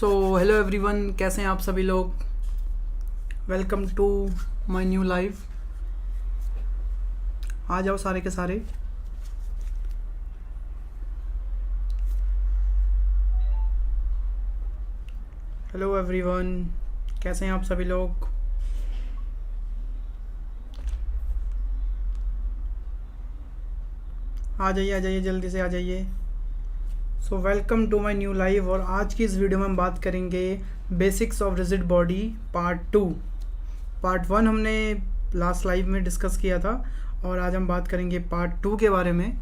So hello everyone, कैसे हैं आप सभी लोग। Welcome to my new live. आ जाओ सारे के सारे। हेलो एवरीवन, कैसे हैं आप सभी लोग। आ जाइए जल्दी से आ जाइए। So welcome to my new live. और आज की इस वीडियो में हम बात करेंगे basics of rigid body part 2। Part 1 हमने लास्ट लाइव में डिस्कस किया था और आज हम बात करेंगे पार्ट 2 के बारे में।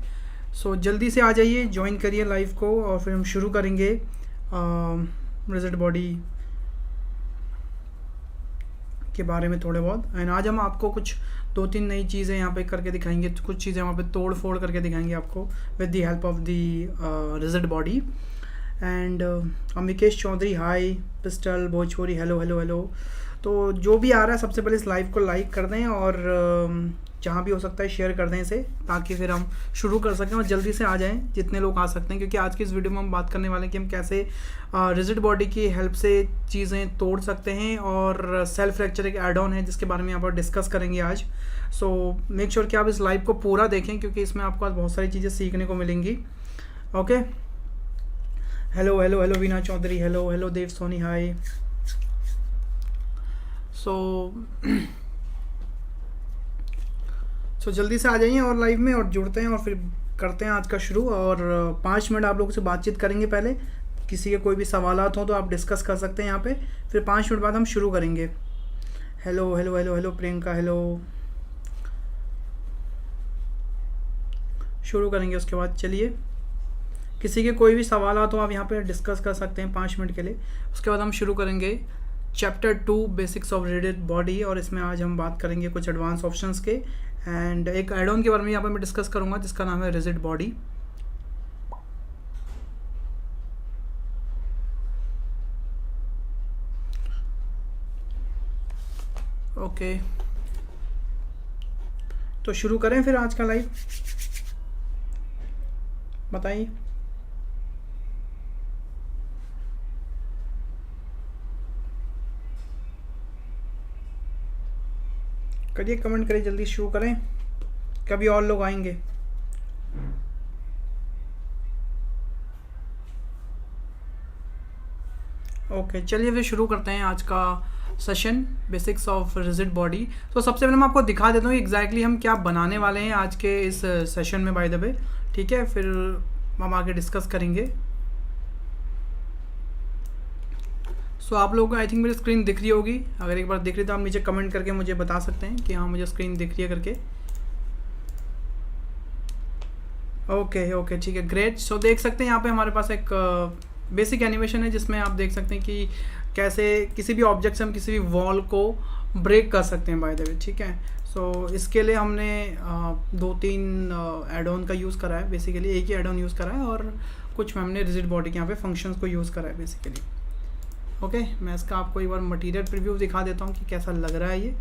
सो जल्दी से आ जाइए, ज्वाइन करिए लाइव को और फिर हम शुरू करेंगे रिजिड बॉडी के बारे में थोड़े बहुत। एंड आज हम आपको कुछ 2-3 नई चीज़ें यहाँ पे करके दिखाएंगे, कुछ चीज़ें वहाँ पे तोड़ फोड़ करके दिखाएंगे आपको with the help of the rigid body. And Amikesh Chaudhary hi, pistol Bhojpuri hello hello hello. तो जो भी आ रहा है सबसे पहले इस लाइव को लाइक कर दें और जहाँ भी हो सकता है शेयर कर दें इसे, ताकि फिर हम शुरू कर सकें और जल्दी से आ जाएं जितने लोग आ सकते हैं। क्योंकि आज की इस वीडियो में हम बात करने वाले हैं कि हम कैसे रिजिड बॉडी की हेल्प से चीज़ें तोड़ सकते हैं और सेल्फ फ्रैक्चर एक एड ऑन है जिसके बारे में यहाँ पर डिस्कस करेंगे आज। सो मेक श्योर कि आप इस लाइव को पूरा देखें क्योंकि इसमें आपको आज बहुत सारी चीज़ें सीखने को मिलेंगी। Okay, hello hello hello Veena Chaudhary hello hello Dev Soni hi. So जल्दी से आ जाइए और लाइव में और जुड़ते हैं और फिर करते हैं आज का शुरू। और 5 मिनट आप लोगों से बातचीत करेंगे। पहले किसी के कोई भी सवालात हो तो आप डिस्कस कर सकते हैं यहाँ पे, फिर 5 मिनट बाद हम शुरू करेंगे। Hello hello hello hello Priyanka hello. शुरू करेंगे उसके बाद। चलिए, किसी के कोई भी सवालात हो आप यहाँ पे डिस्कस कर सकते हैं 5 मिनट के लिए। उसके बाद हम शुरू करेंगे chapter 2 basics of rigid body. और इसमें आज हम बात करेंगे कुछ एडवांस ऑप्शंस के एंड एक एड ऑन के बारे में यहाँ पे मैं डिस्कस करूँगा जिसका नाम है रिजिड बॉडी। ओके, तो शुरू करें फिर आज का लाइव। बताइए। करिए कमेंट करिए, जल्दी शुरू करें, कभी और लोग आएंगे। ओके चलिए फिर शुरू करते हैं आज का session basics of rigid body. तो सबसे पहले मैं आपको दिखा देता हूँ एग्जैक्टली हम क्या बनाने वाले हैं आज के इस सेशन में बाय द वे। ठीक है, फिर हम आगे डिस्कस करेंगे। सो आप लोगों को आई थिंक मेरी स्क्रीन दिख रही होगी। अगर एक बार दिख रही तो आप नीचे कमेंट करके मुझे बता सकते हैं कि हाँ मुझे स्क्रीन दिख रही है करके। ओके ओके ठीक है, ग्रेट। सो देख सकते हैं यहाँ पे हमारे पास एक बेसिक एनिमेशन है जिसमें आप देख सकते हैं कि कैसे किसी भी ऑब्जेक्ट से हम किसी भी वॉल को ब्रेक कर सकते हैं बाय द वे। ठीक है, सो इसके लिए हमने 2-3 एड ऑन का यूज़ करा है। बेसिकली एक ही एड ऑन यूज़ करा है और कुछ हमने रिजिड बॉडी के यहाँ पे फंक्शंस को यूज़ करा है बेसिकली। ओके, मैं इसका आपको एक बार मटेरियल प्रीव्यू दिखा देता हूँ कि कैसा लग रहा है ये।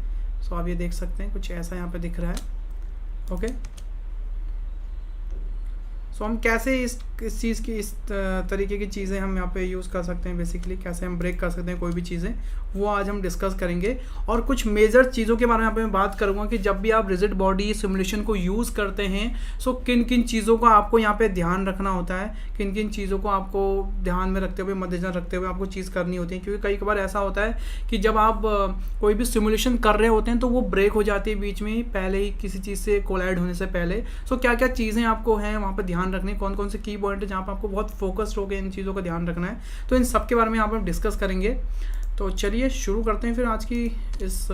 सो आप ये देख सकते हैं कुछ ऐसा यहाँ पे दिख रहा है। ओके, सो हम कैसे इस चीज़ की इस तरीके की चीज़ें हम यहाँ पे यूज़ कर सकते हैं, बेसिकली कैसे हम ब्रेक कर सकते हैं कोई भी चीज़ें, वो आज हम डिस्कस करेंगे। और कुछ मेजर चीज़ों के बारे में यहाँ पे मैं बात करूँगा कि जब भी आप रिजिड बॉडी सिमुलेशन को यूज़ करते हैं सो किन किन चीज़ों का आपको यहाँ पे ध्यान रखना होता है, किन किन चीज़ों को आपको ध्यान में रखते हुए मद्देनजर रखते हुए आपको चीज़ करनी होती है। क्योंकि कई बार ऐसा होता है कि जब आप कोई भी सिमुलेशन कर रहे होते हैं तो वो ब्रेक हो जाती है बीच में ही, पहले ही किसी चीज़ से कोलाइड होने से पहले। सो क्या क्या चीज़ें आपको हैं वहाँ पर ध्यान रखने, कौन कौन से की पॉइंट है जहाँ पर आपको बहुत फोकस्ड होकर इन चीज़ों का ध्यान रखना है, तो इन सब के बारे में यहाँ पर हम डिस्कस करेंगे। तो चलिए शुरू करते हैं फिर आज की इस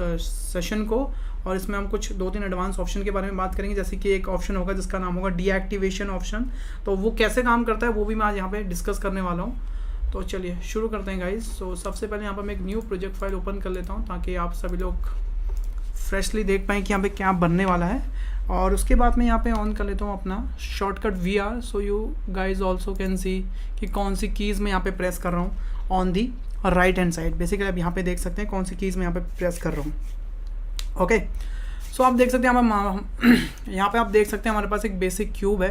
सेशन को। और इसमें हम कुछ 2-3 एडवांस ऑप्शन के बारे में बात करेंगे। जैसे कि एक ऑप्शन होगा जिसका नाम होगा डीएक्टिवेशन ऑप्शन, तो वो कैसे काम करता है वो भी मैं आज यहाँ पे डिस्कस करने वाला हूँ। तो चलिए शुरू करते हैं गाइज। सो सबसे पहले यहाँ पर मैं एक न्यू प्रोजेक्ट फाइल ओपन कर लेता हूँ ताकि आप सभी लोग फ्रेशली देख पाएँ कि यहाँ पे क्या बनने वाला है। और उसके बाद मैं यहाँ पे ऑन कर लेता हूँ अपना shortcut VR, so you guys also can see कि कौन सी कीज़ मैं यहाँ पे प्रेस कर रहा हूँ on the right hand side. Basically आप यहाँ पे देख सकते हैं कौन सी कीज़ मैं यहाँ पे प्रेस कर रहा हूँ। ओके, सो आप देख सकते हैं यहाँ पे आप देख सकते हैं हमारे पास एक बेसिक क्यूब है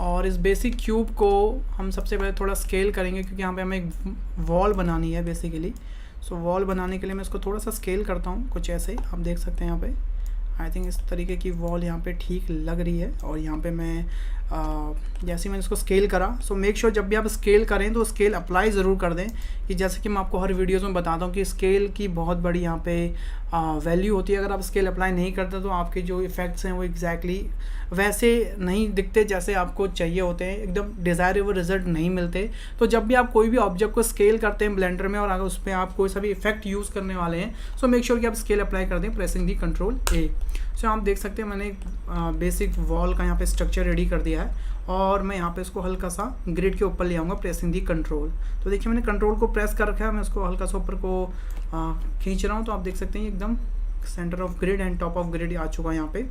और इस बेसिक क्यूब को हम सबसे पहले थोड़ा स्केल करेंगे, क्योंकि यहाँ पे हमें एक वॉल बनानी है बेसिकली। सो वॉल बनाने के लिए मैं इसको थोड़ा सा स्केल करता हूँ, कुछ ऐसे आप देख सकते हैं यहाँ पे। आई थिंक इस तरीके की वॉल यहाँ पे ठीक लग रही है। और यहाँ पे मैं जैसे मैंने इसको स्केल करा, सो मेक श्योर जब भी आप स्केल करें तो स्केल अप्लाई ज़रूर कर दें, कि जैसे कि मैं आपको हर वीडियोज़ में बताता हूँ कि स्केल की बहुत बड़ी यहाँ पे वैल्यू होती है। अगर आप स्केल अप्लाई नहीं करते तो आपके जो इफ़ेक्ट्स हैं वो एग्जैक्टली वैसे नहीं दिखते जैसे आपको चाहिए होते हैं, एकदम डिज़ायरेबल रिजल्ट नहीं मिलते। तो जब भी आप कोई भी ऑब्जेक्ट को स्केल करते हैं ब्लेंडर में और अगर उस पर आप कोई सा भी इफेक्ट यूज़ करने वाले हैं, सो मेक श्योर कि आप स्केल अप्लाई कर दें प्रेसिंग दी कंट्रोल ए। सो आप देख सकते हैं मैंने बेसिक वॉल का यहाँ पे स्ट्रक्चर रेडी कर दिया है, और मैं यहाँ पे इसको हल्का सा ग्रिड के ऊपर ले आऊँगा प्रेसिंग दी कंट्रोल। तो देखिए मैंने कंट्रोल को प्रेस कर रखा है, मैं इसको हल्का सा ऊपर को खींच रहा हूँ, तो आप देख सकते हैं एकदम centre of grid and top of grid आ चुका है यहाँ पे,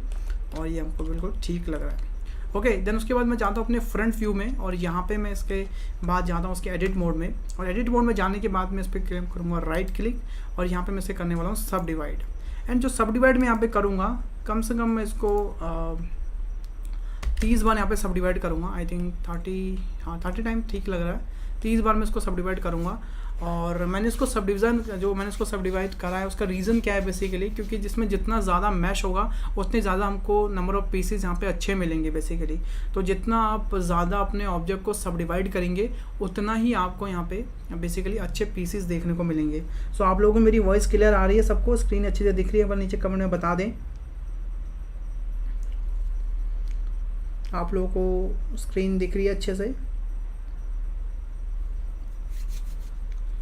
और ये हमको बिल्कुल ठीक लग रहा है। ओके, देन उसके बाद मैं जाता हूँ अपने फ्रंट व्यू में, और यहाँ पे मैं इसके बाद जाता हूँ उसके एडिट मोड में, और एडिट मोड में जाने के बाद मैं इस पर क्लिक करूँगा राइट क्लिक, और यहाँ पे मैं इसे करने वाला हूँ सब डिवाइड। एंड जो सब डिवाइड मैं यहाँ पे करूँगा, कम से कम मैं इसको 30 बार यहाँ पे सब डिवाइड करूँगा। आई थिंक 30 टाइम ठीक लग रहा है। 30 बार मैं इसको सब डिवाइड करूँगा। और मैंने इसको सब डिवीज़न जो मैंने इसको सब डिवाइड करा है उसका रीज़न क्या है बेसिकली, क्योंकि जिसमें जितना ज़्यादा मैश होगा उतने ज़्यादा हमको नंबर ऑफ़ पीसेस यहाँ पे अच्छे मिलेंगे बेसिकली। तो जितना आप ज़्यादा अपने ऑब्जेक्ट को सब डिवाइड करेंगे उतना ही आपको यहाँ पे बेसिकली अच्छे पीसेस देखने को मिलेंगे। सो आप लोगों को मेरी वॉइस क्लियर आ रही है, सबको स्क्रीन अच्छी से दिख रही है? पर नीचे कमेंट में बता दें आप लोगों को स्क्रीन दिख रही है अच्छे से,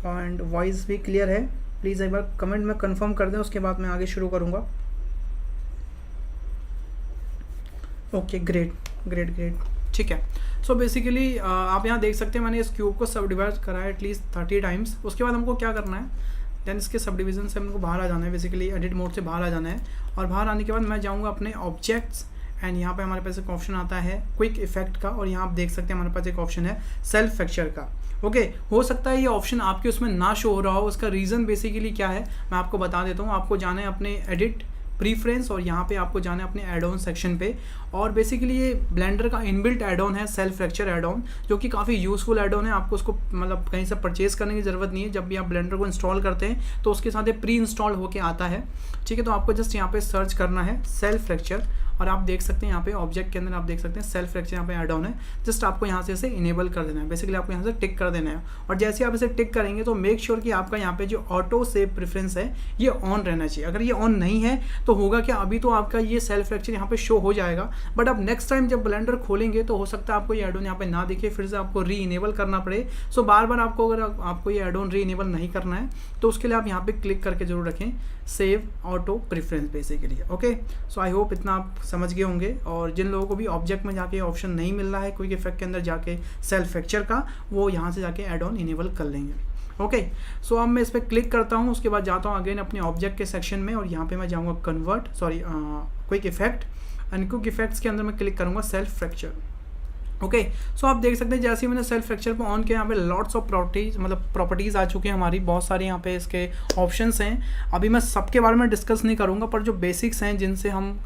एंड वॉइस भी क्लियर है? प्लीज़ एक बार कमेंट में कंफर्म कर दें, उसके बाद मैं आगे शुरू करूँगा। ओके, ग्रेट ग्रेट ग्रेट, ठीक है। सो बेसिकली आप यहाँ देख सकते हैं मैंने इस क्यूब को सब डिवाइड करा है एटलीस्ट 30 टाइम्स। उसके बाद हमको क्या करना है, देन इसके सब डिवीज़न से हमको बाहर आ जाना है, बेसिकली एडिट मोड से बाहर आ जाना है। और बाहर आने के बाद मैं जाऊँगा अपने ऑब्जेक्ट्स, एंड यहाँ पे हमारे पास एक ऑप्शन आता है क्विक इफेक्ट का, और यहाँ आप देख सकते हैं हमारे पास एक ऑप्शन है सेल्फ फ्रैक्चर का। ओके, हो सकता है ये ऑप्शन आपके उसमें ना शो हो रहा हो, उसका रीज़न बेसिकली क्या है मैं आपको बता देता हूँ। आपको जाना है अपने एडिट प्रीफ्रेंस, और यहाँ पे आपको जाना है अपने एड ऑन सेक्शन पे, और बेसिकली ये ब्लेंडर का इनबिल्ट एड ऑन है सेल्फ फ्रैक्चर एड ऑन, जो कि काफ़ी यूज़फुल एड ऑन है। आपको उसको मतलब कहीं से परचेज करने की ज़रूरत नहीं है। जब भी आप ब्लेंडर को इंस्टॉल करते हैं तो उसके साथ ये प्री इंस्टॉल होके आता है, ठीक है। तो आपको जस्ट यहाँ पे सर्च करना है सेल्फ फ्रैक्चर, और आप देख सकते हैं यहाँ पे ऑब्जेक्ट के अंदर आप देख सकते हैं सेल्फ फ्रैक्चर यहाँ पे ऐड ऑन है। जस्ट आपको यहाँ से इसे इनेबल कर देना है, बेसिकली आपको यहाँ से टिक कर देना है। और जैसे आप इसे टिक करेंगे तो मेक श्योर कि आपका यहाँ पे जो ऑटो सेव प्रेफरेंस है ये ऑन रहना चाहिए। अगर ये ऑन नहीं है तो होगा क्या, अभी तो आपका ये सेल्फ फ्रैक्चर यहाँ पे शो हो जाएगा, बट आप नेक्स्ट टाइम जब ब्लेंडर खोलेंगे तो हो सकता है आपको ये ऐड ऑन यहाँ पे ना दिखे, फिर से आपको री इनेबल करना पड़े। सो बार बार आपको अगर आपको ये ऐड ऑन री इनेबल नहीं करना है तो उसके लिए आप यहाँ पे क्लिक करके जरूर रखें save auto preference basically. Okay, so I hope इतना आप समझ गए होंगे। और जिन लोगों को भी ऑब्जेक्ट में जाके ऑप्शन नहीं मिल रहा है क्विक इफेक्ट के अंदर जाके सेल्फ फ्रैक्चर का, वो यहाँ से जाके ऐड ऑन इनेबल कर लेंगे। ओके, सो अब मैं इस पर क्लिक करता हूँ, उसके बाद जाता हूँ अगेन अपने ऑब्जेक्ट के सेक्शन में, और यहाँ पे मैं जाऊँगा quick effect, and quick effects के अंदर मैं क्लिक करूँगा सेल्फ फ्रैक्चर। ओके, सो आप देख सकते हैं जैसे ही मैंने सेल्फ फ्रैक्चर को ऑन किया यहाँ पे लॉट्स ऑफ प्रॉपर्टीज़ आ चुके हैं हमारी, बहुत सारे यहाँ पे इसके ऑप्शंस हैं। अभी मैं सबके बारे में डिस्कस नहीं करूँगा, पर जो बेसिक्स हैं जिनसे हम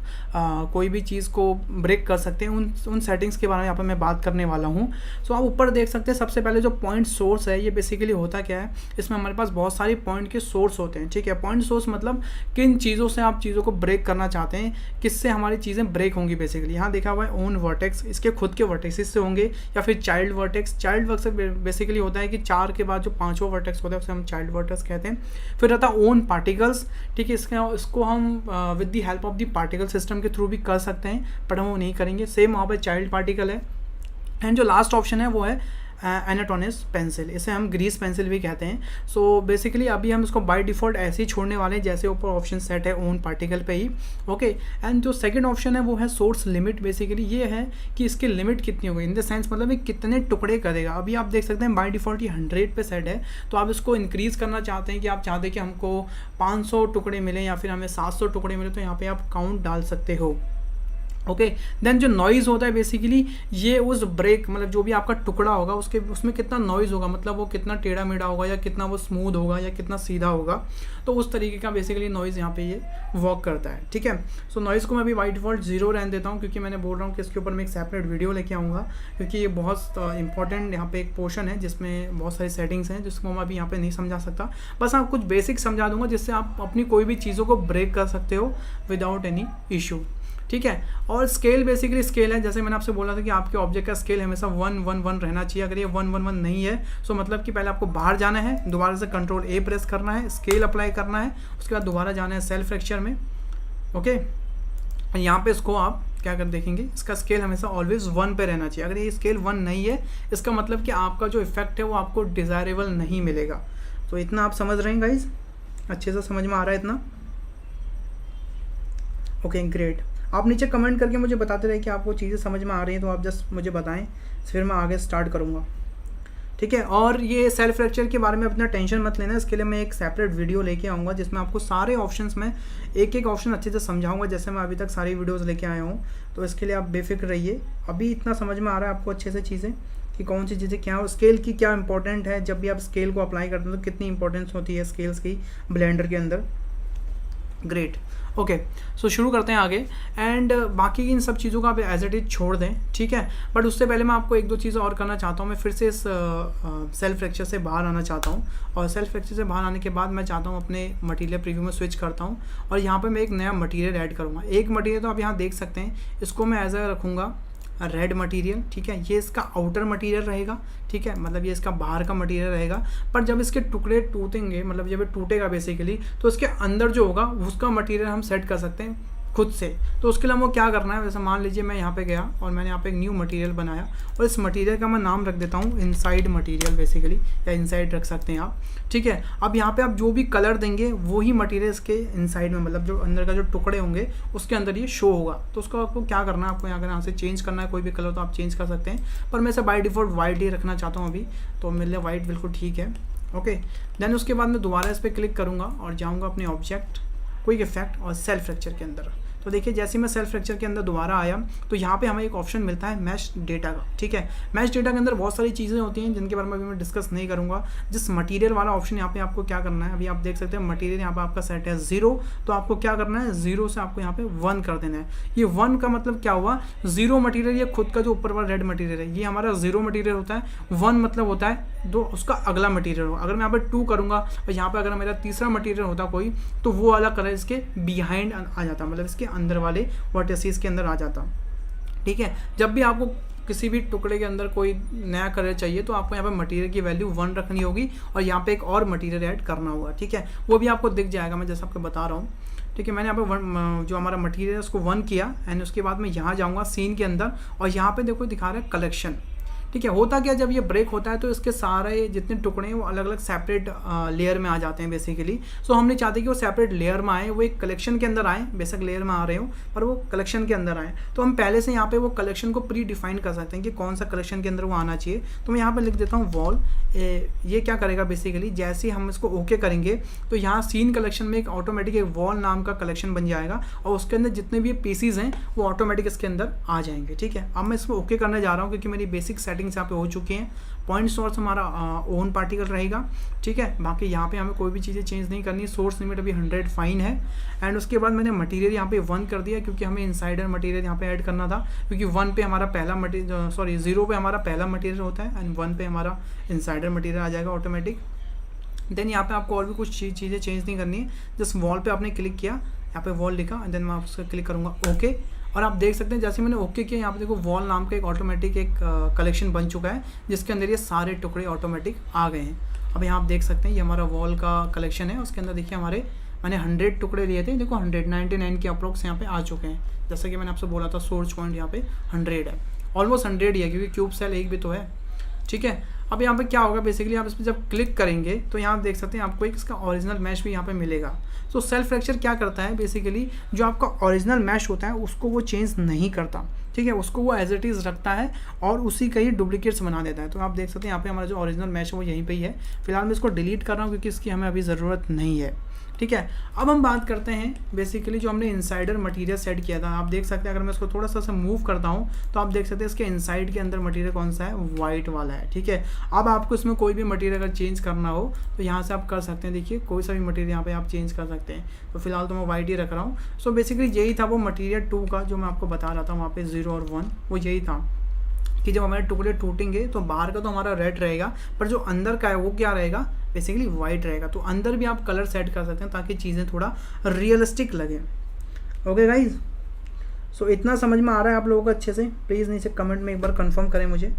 कोई भी चीज़ को ब्रेक कर सकते हैं उन सेटिंग्स के बारे में यहाँ पे मैं बात करने वाला हूँ। सो आप ऊपर देख सकते हैं सबसे पहले जो पॉइंट सोर्स है, ये बेसिकली होता क्या है, इसमें हमारे पास बहुत सारे पॉइंट के सोर्स होते हैं, ठीक है। पॉइंट सोर्स मतलब किन चीज़ों से आप चीज़ों को ब्रेक करना चाहते हैं, किससे हमारी चीज़ें ब्रेक होंगी बेसिकली। यहाँ देखा हुआ है ओन वर्टेक्स, इसके खुद के वर्टेक्स से होंगे, या फिर child vertex. Child vertex basically होता है कि 4 के बाद जो 5वां वर्टेक्स होता है उसे हम चाइल्ड वर्टेक्स कहते हैं। फिर रहता है ओन पार्टिकल्स, ठीक है, इसको हम with the help of the particle system के थ्रू भी कर सकते हैं, पर हम वो नहीं करेंगे। सेम वहाँ पर चाइल्ड पार्टिकल है। एंड जो लास्ट ऑप्शन है वो है एनाटोनिस पेंसिल, इसे हम ग्रीस पेंसिल भी कहते हैं। सो बेसिकली अभी हम इसको बाय डिफ़ॉल्ट ऐसे ही छोड़ने वाले हैं जैसे ऊपर ऑप्शन सेट है ओन पार्टिकल पे ही। ओके, एंड जो सेकंड ऑप्शन है वो है सोर्स लिमिट। बेसिकली ये है कि इसकी लिमिट कितनी होगी, इन द सेंस मतलब ये कितने टुकड़े करेगा। अभी आप देख सकते हैं बाय डिफ़ॉल्ट ये 100 पे सेट है, तो आप इसको इंक्रीज़ करना चाहते हैं कि आप चाहते हैं कि हमको 500 टुकड़े मिले या फिर हमें 700 टुकड़े मिले, तो यहाँ पर आप काउंट डाल सकते हो। ओके। देन जो नॉइज़ होता है बेसिकली ये उस ब्रेक मतलब जो भी आपका टुकड़ा होगा उसके उसमें कितना नॉइज़ होगा, मतलब वो कितना टेढ़ा मेढ़ा होगा या कितना वो स्मूथ होगा या कितना सीधा होगा, तो उस तरीके का बेसिकली नॉइज़ यहाँ पे ये वर्क करता है। ठीक है, सो नॉइज़ को मैं अभी बाई डिफ़ॉल्ट 0 रहने देता हूँ, क्योंकि मैंने बोल रहा हूँ कि इसके ऊपर मैं एक सेपरेट वीडियो लेके आऊँगा, क्योंकि ये बहुत इंपॉर्टेंट यहाँ पे एक पोर्शन है जिसमें बहुत सारी सेटिंग्स हैं जिसको मैं अभी यहाँ पे नहीं समझा सकता। बस आप कुछ बेसिक समझा दूंगा जिससे आप अपनी कोई भी चीज़ों को ब्रेक कर सकते हो विदाउट एनी इशू। ठीक है, और स्केल बेसिकली स्केल है, जैसे मैंने आपसे बोला था कि आपके ऑब्जेक्ट का स्केल हमेशा 1 1 1 रहना चाहिए। अगर ये 1 1 1 नहीं है सो मतलब कि पहले आपको बाहर जाना है, दोबारा से कंट्रोल A प्रेस करना है, स्केल अप्लाई करना है, उसके बाद दोबारा जाना है सेल फ्रैक्चर में। ओके, यहाँ पे इसको आप क्या कर देखेंगे, इसका स्केल हमेशा ऑलवेज 1 पे रहना चाहिए। अगर ये स्केल 1 नहीं है इसका मतलब कि आपका जो इफेक्ट है वो आपको डिज़ायरेबल नहीं मिलेगा। तो इतना आप समझ रहे हैं गाइज, अच्छे से समझ में आ रहा है इतना? Okay great. आप नीचे कमेंट करके मुझे बताते रहे कि आपको चीज़ें समझ में आ रही हैं, तो आप जस्ट मुझे बताएं, फिर मैं आगे स्टार्ट करूँगा। ठीक है, और ये सेल्फ फ्रैक्चर के बारे में अपना टेंशन मत लेना, इसके लिए मैं एक सेपरेट वीडियो लेके आऊँगा जिसमें आपको सारे ऑप्शंस में एक एक ऑप्शन अच्छे से समझाऊंगा, जैसे मैं अभी तक सारी वीडियोज़ लेके आया हूँ। तो इसके लिए आप बेफिक्र रहिए, अभी इतना समझ में आ रहा है आपको अच्छे से चीज़ें कि कौन सी चीज़ें क्या, और स्केल की क्या इंपॉर्टेंट है। जब भी आप स्केल को अप्लाई करते हैं तो कितनी इंपॉर्टेंस होती है स्केल्स की ब्लेंडर के अंदर। ग्रेट, ओके, सो शुरू करते हैं आगे। एंड बाकी इन सब चीज़ों को आप एज इट इज छोड़ दें, ठीक है। बट उससे पहले मैं आपको एक दो चीज़ें और करना चाहता हूँ। मैं फिर से इस सेल्फ फ्रैक्चर से बाहर आना चाहता हूँ, और सेल्फ फ्रैक्चर से बाहर आने के बाद मैं चाहता हूँ अपने मटेरियल प्रीव्यू में स्विच करता हूँ, और यहाँ पे मैं एक नया मटेरियल ऐड करूँगा। एक मटेरियल तो आप यहाँ देख सकते हैं, इसको मैं एज ए रखूँगा रेड मटेरियल। ठीक है, ये इसका आउटर मटेरियल रहेगा। ठीक है, मतलब ये इसका बाहर का मटेरियल रहेगा। पर जब इसके टुकड़े टूटेंगे, मतलब जब ये टूटेगा बेसिकली, तो इसके अंदर जो होगा उसका मटेरियल हम सेट कर सकते हैं खुद से। तो उसके लिए हमको क्या करना है, जैसे मान लीजिए मैं यहाँ पे गया और मैंने यहाँ पे एक न्यू मटेरियल बनाया, और इस मटेरियल का मैं नाम रख देता हूँ इनसाइड मटेरियल बेसिकली, या इनसाइड रख सकते हैं आप। ठीक है, अब यहाँ पे आप जो भी कलर देंगे वही मटेरियल इसके इनसाइड में, मतलब जो अंदर का जो टुकड़े होंगे उसके अंदर ये शो होगा। तो उसको आपको क्या करना है, आपको यहाँ से चेंज करना है, कोई भी कलर तो आप चेंज कर सकते हैं, पर मैं इसे बाय डिफ़ॉल्ट वाइट ही रखना चाहता हूँ अभी, तो मेरे लिए वाइट बिल्कुल ठीक है। ओके, देन उसके बाद मैं दोबारा इस पर क्लिक करूँगा और जाऊँगा अपने ऑब्जेक्ट, क्विक इफेक्ट और सेल्फ फ्रैक्चर के अंदर। तो देखिए जैसे मैं सेल्फ फ्रैक्चर के अंदर दोबारा आया तो यहाँ पे हमें एक ऑप्शन मिलता है मैश डेटा का। ठीक है, मैश डेटा के अंदर बहुत सारी चीज़ें होती हैं जिनके बारे में अभी मैं डिस्कस नहीं करूँगा। जिस मटेरियल वाला ऑप्शन यहाँ पे आपको क्या करना है, अभी आप देख सकते हैं मटेरियल यहाँ पे आपका सेट है 0, तो आपको क्या करना है 0 से आपको यहाँ पे 1 कर देना है। ये 1 का मतलब क्या हुआ, 0 मटीरियल ये खुद का जो ऊपर वाला रेड मटीरियल है ये हमारा 0 मटीरियल होता है। 1 मतलब होता है दो उसका अगला मटीरियल हो। अगर मैं यहाँ पे 2 करूँगा और यहाँ पे अगर मेरा तीसरा मटीरियल होता कोई, तो वो वाला कलर इसके बिहाइंड आ जाता, मतलब इसके अंदर वाले वर्टिसेस के अंदर आ जाता। ठीक है, जब भी आपको किसी भी टुकड़े के अंदर कोई नया कलर चाहिए तो आपको यहाँ पे मटेरियल की वैल्यू 1 रखनी होगी, और यहाँ पे एक और मटेरियल ऐड करना होगा। ठीक है, वो भी आपको दिख जाएगा, मैं जैसे आपको बता रहा हूँ। ठीक है, मैंने यहाँ पे जो हमारा मटेरियल है उसको 1 किया, एंड उसके बाद मैं यहाँ जाऊँगा सीन के अंदर, और यहाँ पे देखो दिखा रहा है कलेक्शन। ठीक है, होता क्या, जब ये ब्रेक होता है तो इसके सारे जितने टुकड़े हैं वो अलग अलग सेपरेट लेयर में आ जाते हैं बेसिकली। सो हम नहीं चाहते कि वो सेपरेट लेयर में आए, वो एक कलेक्शन के अंदर आए, बेसिक लेयर में आ रहे हो पर वो कलेक्शन के अंदर आए। तो हम पहले से यहाँ पे वो कलेक्शन को प्री डिफाइन कर सकते हैं कि कौन सा कलेक्शन के अंदर वो आना चाहिए। तो मैं यहाँ पर लिख देता हूँ वॉल। ये क्या करेगा बेसिकली, जैसे हम इसको ओके करेंगे तो यहाँ सीन कलेक्शन में एक ऑटोमेटिक एक वॉल नाम का कलेक्शन बन जाएगा, और उसके अंदर जितने भी पीसीज हैं वो ऑटोमेटिक इसके अंदर आ जाएंगे। ठीक है, अब मैं इसको ओके करने जा रहा हूँ क्योंकि मेरी बेसिक सेटिंग्स यहाँ पे हो चुकी हैं। पॉइंट सोर्स हमारा ओन पार्टिकल रहेगा। ठीक है, बाकी यहाँ पे हमें कोई भी चीज़ें चेंज नहीं करनी। सोर्स लिमिट अभी 100 फाइन है। एंड उसके बाद मैंने मटेरियल यहाँ पे 1 कर दिया क्योंकि हमें इनसाइडर मटेरियल यहाँ पे ऐड करना था, क्योंकि 1 पे हमारा पहला मटेरियल, सॉरी 0 पे हमारा पहला मटेरियल होता है, एंड 1 पे हमारा इनसाइडर मटेरियल आ जाएगा ऑटोमेटिक। देन यहाँ पे आपको और भी कुछ चीज़ें चेंज नहीं करनी है, जस्ट वॉल पे आपने क्लिक किया, यहाँ पे वॉल लिखा, एंड देन मैं उसका क्लिक करूँगा ओके। और आप देख सकते हैं जैसे मैंने ओके किया, यहाँ पे देखो वॉल नाम का एक ऑटोमेटिक एक कलेक्शन बन चुका है जिसके अंदर ये सारे टुकड़े ऑटोमेटिक आ गए हैं। अब यहाँ आप देख सकते हैं ये हमारा वॉल का कलेक्शन है, उसके अंदर देखिए हमारे मैंने 100 टुकड़े लिए थे, देखो 199 के अप्रोक्स यहाँ पे आ चुके हैं। जैसा कि मैंने आपसे बोला था सोर्स पॉइंट यहाँ पे 100 है, ऑलमोस्ट 100 ही है क्योंकि क्यूब सेल एक भी तो है। ठीक है, अब यहाँ पे क्या होगा बेसिकली, आप इस पर जब क्लिक करेंगे तो यहाँ आप देख सकते हैं आपको एक इसका ओरिजिनल मैश भी यहाँ पे मिलेगा। सो सेल्फ फ्रैक्चर क्या करता है बेसिकली, जो आपका ओरिजिनल मैश होता है उसको वो चेंज नहीं करता। ठीक है, उसको वो एज इट इज़ रखता है और उसी का ही डुप्लीकेट्स बना देता है। तो आप देख सकते हैं यहाँ पे हमारा जो ओरिजिनल मैश है वो यहीं पे ही है। फिलहाल मैं इसको डिलीट कर रहा हूँ क्योंकि इसकी हमें अभी ज़रूरत नहीं है। ठीक है, अब हम बात करते हैं बेसिकली जो हमने इनसाइडर मटेरियल सेट किया था। आप देख सकते हैं अगर मैं इसको थोड़ा सा मूव करता हूँ तो आप देख सकते हैं इसके इनसाइड के अंदर मटेरियल कौन सा है, वाइट वाला है। ठीक है, अब आपको इसमें कोई भी मटेरियल अगर चेंज करना हो तो यहाँ से आप कर सकते हैं। देखिए कोई सा भी मटेरियल यहाँ पे आप चेंज कर सकते हैं। तो फिलहाल तो मैं वाइट ही रख रहा हूँ। सो बेसिकली यही था वो मटेरियल 2 का जो मैं आपको बता रहा था वहाँ पे 0 और 1, वो यही था कि जब हमारे टुकड़े टूटेंगे तो बाहर का तो हमारा रेड रहेगा पर जो अंदर का है वो क्या रहेगा, बेसिकली वाइट रहेगा। तो अंदर भी आप कलर सेट कर सकते हैं ताकि चीज़ें थोड़ा रियलिस्टिक लगे। ओके गाइज, सो इतना समझ में आ रहा है आप लोगों को अच्छे से? प्लीज़ नीचे कमेंट में एक बार कंफर्म करें मुझे।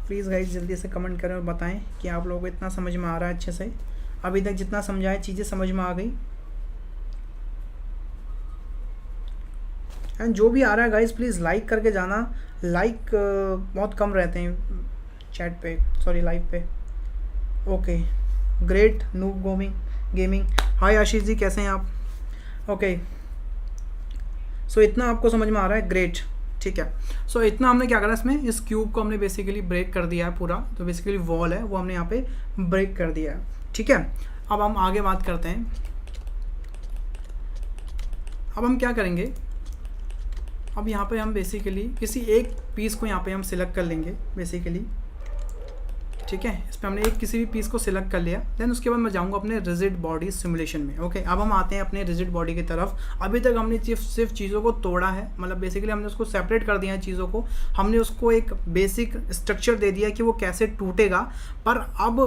प्लीज़ गाइज जल्दी से कमेंट करें और बताएं कि आप लोगों को इतना समझ में आ रहा है अच्छे से। अभी तक जितना समझाया चीज़ें समझ में आ गई। एंड जो भी आ रहा है गाइज प्लीज़ लाइक करके जाना। लाइक बहुत कम रहते हैं चैट पे, सॉरी लाइव पे। ओके ग्रेट नूब गेमिंग, हाय आशीष जी कैसे हैं आप? ओके सो इतना आपको समझ में आ रहा है, ग्रेट। ठीक है, सो इतना हमने क्या करा इसमें, इस क्यूब को हमने बेसिकली ब्रेक कर दिया है पूरा। तो बेसिकली वॉल है वो हमने यहाँ पे ब्रेक कर दिया है। ठीक है, अब हम आगे बात करते हैं। अब हम क्या करेंगे, अब यहाँ पे हम बेसिकली किसी एक पीस को यहाँ पे हम सिलेक्ट कर लेंगे बेसिकली। ठीक है, इस पर हमने किसी भी पीस को सिलेक्ट कर लिया। देन उसके बाद मैं जाऊँगा अपने रिजिड बॉडी सिमुलेशन में। ओके, अब हम आते हैं अपने रिजिड बॉडी की तरफ। अभी तक हमने सिर्फ चीज़ों को तोड़ा है, मतलब बेसिकली हमने उसको सेपरेट कर दिया है चीज़ों को। हमने उसको एक बेसिक स्ट्रक्चर दे दिया कि वो कैसे टूटेगा। पर अब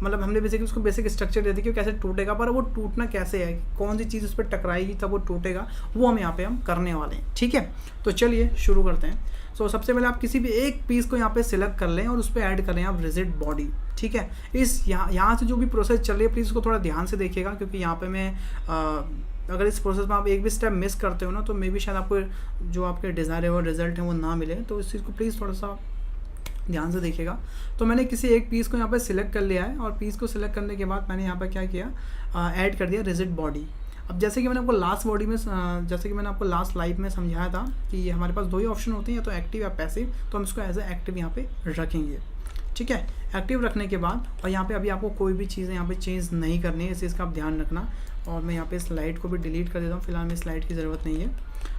मतलब हमने बेसिकली उसको बेसिक स्ट्रक्चर दे दिया कि वो कैसे टूटेगा, पर वो टूटना कैसे है, कौन सी चीज़ उस पर टकराएगी तब वो टूटेगा, वो हम यहाँ पे हम करने वाले हैं। ठीक है, तो चलिए शुरू करते हैं। सो सबसे पहले आप किसी भी एक पीस को यहाँ पे सिलेक्ट कर लें और उस पर ऐड करें आप रिजिड बॉडी। ठीक है, इस यहाँ से जो भी प्रोसेस चल रही है प्लीज़ उसको थोड़ा ध्यान से देखिएगा, क्योंकि यहाँ पे मैं अगर इस प्रोसेस में आप एक भी स्टेप मिस करते हो ना तो मे भी शायद आपको जो आपके डिज़ायरेबल रिजल्ट है वो ना मिले। तो इस चीज़ को प्लीज़ थोड़ा सा ध्यान से देखिएगा। तो मैंने किसी एक पीस को यहाँ पे सिलेक्ट कर लिया है और पीस को सिलेक्ट करने के बाद मैंने यहाँ पर क्या किया, ऐड कर दिया रिजिड बॉडी। अब जैसे कि मैंने आपको लास्ट लाइव में समझाया था कि ये हमारे पास दो ही ऑप्शन होते हैं, या तो एक्टिव या पैसिव। तो हम इसको एज ए एक्टिव यहाँ पे रखेंगे। ठीक है, एक्टिव रखने के बाद और यहाँ पे अभी आपको कोई भी चीज़ें यहाँ पे चेंज नहीं करनी है, इस चीज़ का आप ध्यान रखना। और मैं यहाँ पे स्लाइड को भी डिलीट कर देता हूँ, फिलहाल में स्लाइड की ज़रूरत नहीं है।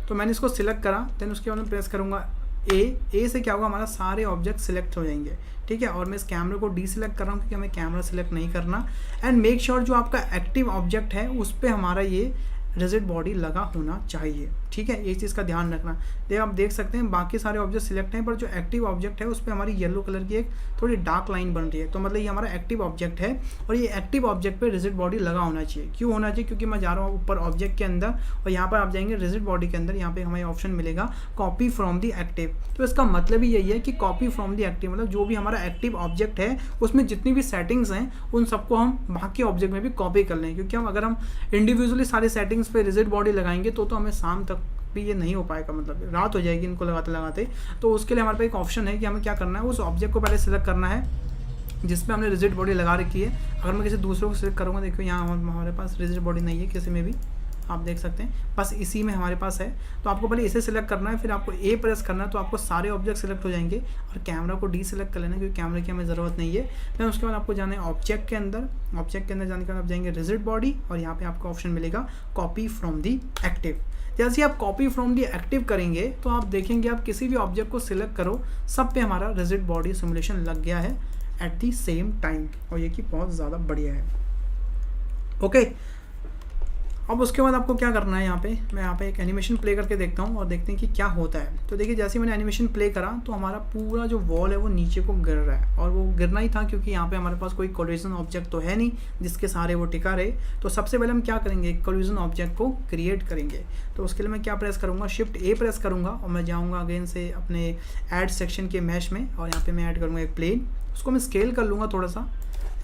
तो मैंने इसको सिलेक्ट करा, देन उसके बाद मैं प्रेस करूँगा ए से क्या होगा, हमारा सारे ऑब्जेक्ट सिलेक्ट हो जाएंगे। ठीक है, और मैं इस कैमरे को डीसिलेक्ट कर रहा हूँ क्योंकि हमें कैमरा सिलेक्ट नहीं करना। एंड मेक श्योर जो आपका एक्टिव ऑब्जेक्ट है उस पर हमारा ये रिजिड बॉडी लगा होना चाहिए। ठीक है, ये चीज़ का ध्यान रखना। आप देख सकते हैं बाकी सारे ऑब्जेक्ट सिलेक्ट हैं, पर जो एक्टिव ऑब्जेक्ट है उस पर हमारी येलो कलर की एक थोड़ी डार्क लाइन बन रही है। तो मतलब ये हमारा एक्टिव ऑब्जेक्ट है और ये एक्टिव ऑब्जेक्ट पे रिजिड बॉडी लगा होना चाहिए। क्यों होना चाहिए, क्योंकि मैं जा रहा हूँ ऊपर ऑब्जेक्ट के अंदर और यहाँ पर आप जाएंगे रिजिड बॉडी के अंदर, यहाँ पे हमें ऑप्शन मिलेगा कॉपी फ्रॉम दी एक्टिव। तो इसका मतलब ही यही है कि कॉपी फ्रॉम दी एक्टिव मतलब जो भी हमारा एक्टिव ऑब्जेक्ट है उसमें जितनी भी सेटिंग्स हैं उन सबको हम बाकी ऑब्जेक्ट में भी कॉपी कर लें। क्योंकि अगर हम इंडिविजुअली सारी सेटिंग्स पे रिजिड बॉडी लगाएंगे तो हमें शाम तक भी ये नहीं हो पाएगा, मतलब रात हो जाएगी इनको लगाते लगाते। तो उसके लिए हमारे पास एक ऑप्शन है कि हमें क्या करना है, उस ऑब्जेक्ट को पहले सिलेक्ट करना है जिसमें हमने रिजिड बॉडी लगा रखी है। अगर मैं किसी दूसरे को सिलेक्ट करूँगा, देखिए यहाँ हमारे पास रिजिड बॉडी नहीं है किसी में भी, आप देख सकते हैं बस इसी में हमारे पास है। तो आपको पहले इसे सिलेक्ट करना है, फिर आपको ए प्रेस करना है तो आपको सारे ऑब्जेक्ट सिलेक्ट हो जाएंगे और कैमरा को डी सिलेक्ट कर लेना है क्योंकि कैमरे की हमें ज़रूरत नहीं है। फिर उसके बाद आपको जाना है ऑब्जेक्ट के अंदर। ऑब्जेक्ट के अंदर जाने के बाद आप जाएंगे रिजिड बॉडी और यहाँ पे आपको ऑप्शन मिलेगा कॉपी फ्रॉम दी एक्टिव। जैसे आप कॉपी फ्रॉम दी एक्टिव करेंगे तो आप देखेंगे आप किसी भी ऑब्जेक्ट को सिलेक्ट करो सब पे हमारा रिजिड बॉडी सिमुलेशन लग गया है एट दी सेम टाइम, और ये कि बहुत ज़्यादा बढ़िया है। ओके, अब उसके बाद आपको क्या करना है, मैं यहाँ पे एक एनिमेशन प्ले करके देखता हूँ और देखते हैं कि क्या होता है। तो देखिए जैसे मैंने एनिमेशन प्ले करा तो हमारा पूरा जो वॉल है वो नीचे को गिर रहा है, और वो गिरना ही था क्योंकि यहाँ पे हमारे पास कोई कोलिजन ऑब्जेक्ट तो है नहीं जिसके सहारे वो टिका रहे। तो सबसे पहले हम क्या करेंगे, एक कोलिजन ऑब्जेक्ट को क्रिएट करेंगे। तो उसके लिए मैं क्या प्रेस करूँगा, शिफ्ट ए प्रेस करूँगा और मैं जाऊँगा अगेन से अपने ऐड सेक्शन के मैश में और यहाँ पर मैं ऐड करूँगा एक प्लेन। उसको मैं स्केल कर लूँगा थोड़ा सा।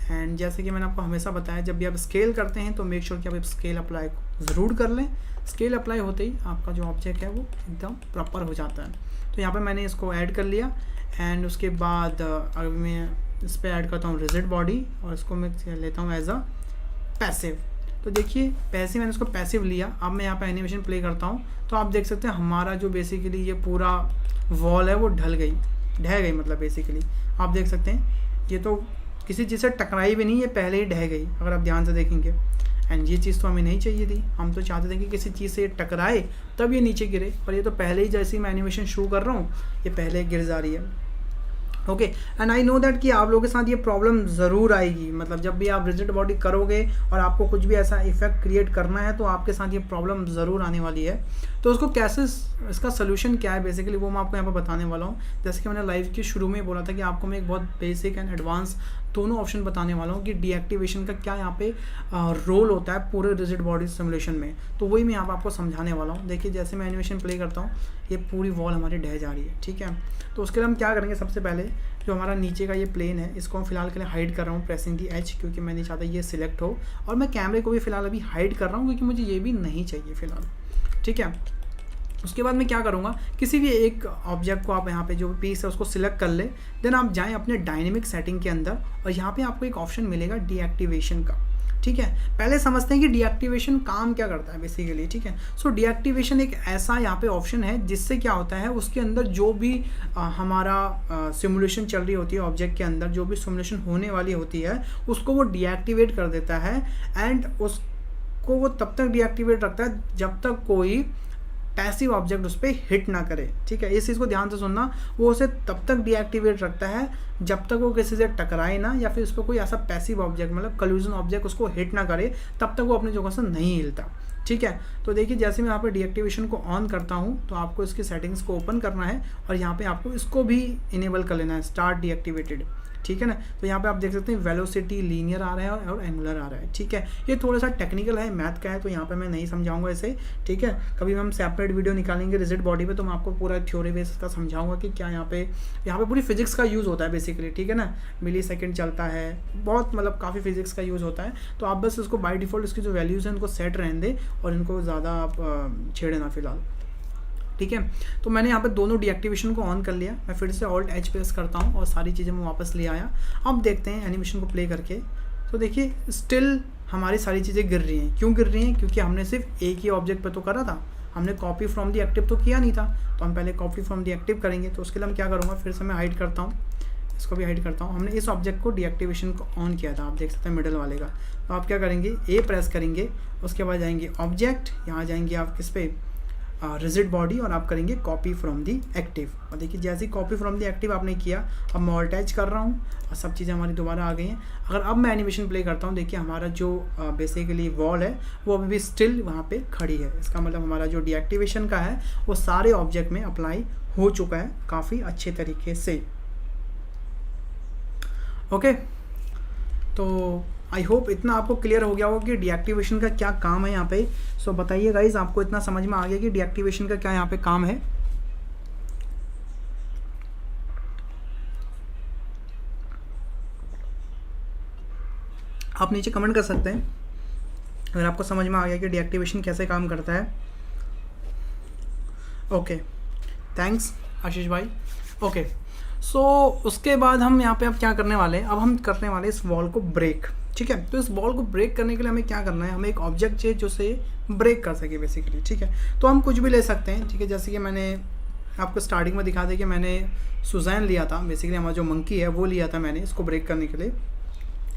एंड जैसे कि मैंने आपको हमेशा बताया जब भी आप स्केल करते हैं तो मेक श्योर कि आप स्केल अप्लाई ज़रूर कर लें। स्केल अप्लाई होते ही आपका जो ऑब्जेक्ट है वो एकदम प्रॉपर हो जाता है। तो यहाँ पे मैंने इसको ऐड कर लिया एंड उसके बाद अगर मैं इस पर ऐड करता हूँ रिजिड बॉडी और इसको मैं लेता हूँ एज अ पैसिव। तो देखिए पैसिव, मैंने उसको पैसिव लिया। अब मैं यहाँ पे एनिमेशन प्ले करता हूँ तो आप देख सकते हैं हमारा जो बेसिकली ये पूरा वॉल है वो ढह गई मतलब बेसिकली आप देख सकते हैं ये तो किसी चीज़ से टकराई भी नहीं, ये पहले ही ढह गई अगर आप ध्यान से देखेंगे। एंड ये चीज़ तो हमें नहीं चाहिए थी, हम तो चाहते थे कि किसी चीज़ से ये टकराए तब ये नीचे गिरे, पर ये तो पहले ही जैसे ही मैं एनिमेशन शुरू कर रहा हूँ ये पहले गिर जा रही है। Okay, and I know that कि आप लोगों के साथ ये प्रॉब्लम ज़रूर आएगी, मतलब जब भी आप रिजिड बॉडी करोगे और आपको कुछ भी ऐसा इफेक्ट क्रिएट करना है तो आपके साथ ये प्रॉब्लम ज़रूर आने वाली है। तो उसको कैसे, इसका सोल्यूशन क्या है बेसिकली वो मैं आपको यहाँ पर बताने वाला हूँ। जैसे कि मैंने लाइव के शुरू में बोला था कि आपको मैं एक बहुत बेसिक एंड एडवांस दोनों ऑप्शन बताने वाला हूँ कि डीएक्टिवेशन का क्या यहाँ पे रोल होता है पूरे रिजिड बॉडी सिमुलेशन में, तो वही मैं यहाँ पर आपको समझाने वाला हूँ। देखिए जैसे मैं एनिमेशन प्ले करता हूँ ये पूरी वॉल हमारी ढह जा रही है, ठीक है। तो उसके लिए हम क्या करेंगे, सबसे पहले जो हमारा नीचे का ये प्लेन है इसको हम फिलहाल के लिए हाइड कर रहा हूँ प्रेसिंग दी एच, क्योंकि मैं नहीं चाहता ये सिलेक्ट हो, और मैं कैमरे को भी फिलहाल अभी हाइड कर रहा हूँ क्योंकि मुझे ये भी नहीं चाहिए फिलहाल, ठीक है। उसके बाद मैं क्या करूँगा, किसी भी एक ऑब्जेक्ट को आप यहाँ पे जो पीस है उसको सिलेक्ट कर ले, देन आप जाएं अपने डायनेमिक सेटिंग के अंदर और यहाँ पे आपको एक ऑप्शन मिलेगा डीएक्टिवेशन का, ठीक है। पहले समझते हैं कि डीएक्टिवेशन काम क्या करता है बेसिकली, ठीक है। सो डीएक्टिवेशन एक ऐसा यहाँ पे ऑप्शन है जिससे क्या होता है उसके अंदर जो भी हमारा सिमुलेशन चल रही होती है ऑब्जेक्ट के अंदर, जो भी सिमुलेशन होने वाली होती है उसको वो डीएक्टिवेट कर देता है, एंड उसको वो तब तक डीएक्टिवेट रखता है जब तक कोई पैसिव ऑब्जेक्ट उस पर हिट ना करे, ठीक है। इस चीज़ को ध्यान से सुनना, वो उसे तब तक डीएक्टिवेट रखता है जब तक वो किसी से टकराए ना, या फिर उस पर कोई ऐसा पैसिव ऑब्जेक्ट मतलब कल्यूजन ऑब्जेक्ट उसको हिट ना करे, तब तक वो अपनी जगह से नहीं हिलता, ठीक है। तो देखिए जैसे मैं यहाँ पे डीएक्टिवेशन को ऑन करता हूँ तो आपको इसकी सेटिंग्स को ओपन करना है और यहाँ पे आपको इसको भी इनेबल कर लेना है, स्टार्ट डीएक्टिवेटेड, ठीक है ना। तो यहाँ पे आप देख सकते हैं वेलोसिटी लीनियर आ रहा है और एंगुलर आ रहा है, ठीक है। ये थोड़ा सा टेक्निकल है, मैथ का है, तो यहाँ पे मैं नहीं समझाऊंगा इसे, ठीक है। कभी हम सेपरेट वीडियो निकालेंगे रिजिड बॉडी पे तो मैं आपको पूरा थ्योरी बेस का समझाऊंगा कि क्या यहाँ पे पूरी फिजिक्स का यूज़ होता है बेसिकली, ठीक है ना। मिली सेकेंड चलता है, बहुत मतलब काफ़ी फिजिक्स का यूज़ होता है। तो आप बस इसको बाई डिफ़ॉल्ट इसकी जो वैल्यूज़ हैं उनको सेट रहने दें और इनको ज़्यादा आप छेड़े ना फिलहाल, ठीक है। तो मैंने यहाँ पे दोनों डीएक्टिवेशन को ऑन कर लिया, मैं फिर से ऑल्ट एच प्रेस करता हूँ और सारी चीज़ें मैं वापस ले आया। अब देखते हैं एनिमेशन को प्ले करके, तो देखिए स्टिल हमारी सारी चीज़ें गिर रही हैं। क्यों गिर रही हैं? क्योंकि हमने सिर्फ एक ही ऑब्जेक्ट पे तो करा था, हमने कॉपी फ्रॉम दी एक्टिव तो किया नहीं था। तो हम पहले कॉपी फ्रॉम दी एक्टिव करेंगे, तो उसके लिए हम क्या करूँगा, फिर से मैं हाइड करता हूँ, इसको भी हाइड करता हूँ। हमने इस ऑब्जेक्ट को डीएक्टिवेशन को ऑन किया था, आप देख सकते हैं मिडल वाले का। तो आप क्या करेंगे, ए प्रेस करेंगे, उसके बाद जाएंगे ऑब्जेक्ट, यहाँ जाएंगे आप किस पे, रिजिड बॉडी, और आप करेंगे कॉपी फ्रॉम दी एक्टिव। और देखिए जैसे ही कॉपी फ्रॉम दी एक्टिव आपने किया, अब मैं अटैच कर रहा हूँ और सब चीज़ें हमारी दोबारा आ गई हैं। अगर अब मैं एनिमेशन प्ले करता हूँ, देखिए हमारा जो बेसिकली वॉल है वो अभी भी स्टिल वहाँ पे खड़ी है। इसका मतलब हमारा जो डीएक्टिवेशन का है वो सारे ऑब्जेक्ट में अप्लाई हो चुका है काफ़ी अच्छे तरीके से। ओके, तो आई होप इतना आपको क्लियर हो गया होगा कि डीएक्टिवेशन का क्या काम है यहाँ पे। सो बताइए गाइज, आपको इतना समझ में आ गया कि डीएक्टिवेशन का क्या यहाँ पे काम है? आप नीचे कमेंट कर सकते हैं अगर आपको समझ में आ गया कि डीएक्टिवेशन कैसे काम करता है। ओके, थैंक्स आशीष भाई। ओके, सो उसके बाद हम यहाँ पे अब क्या करने वाले हैं, अब हम करने वाले इस वॉल को ब्रेक, ठीक है। तो इस बॉल को ब्रेक करने के लिए हमें क्या करना है, हमें एक ऑब्जेक्ट चाहिए जो से ब्रेक कर सके बेसिकली, ठीक है। तो हम कुछ भी ले सकते हैं, ठीक है। जैसे कि मैंने आपको स्टार्टिंग में दिखा दिया कि मैंने सुजैन लिया था, बेसिकली हमारा जो मंकी है वो लिया था मैंने इसको ब्रेक करने के लिए।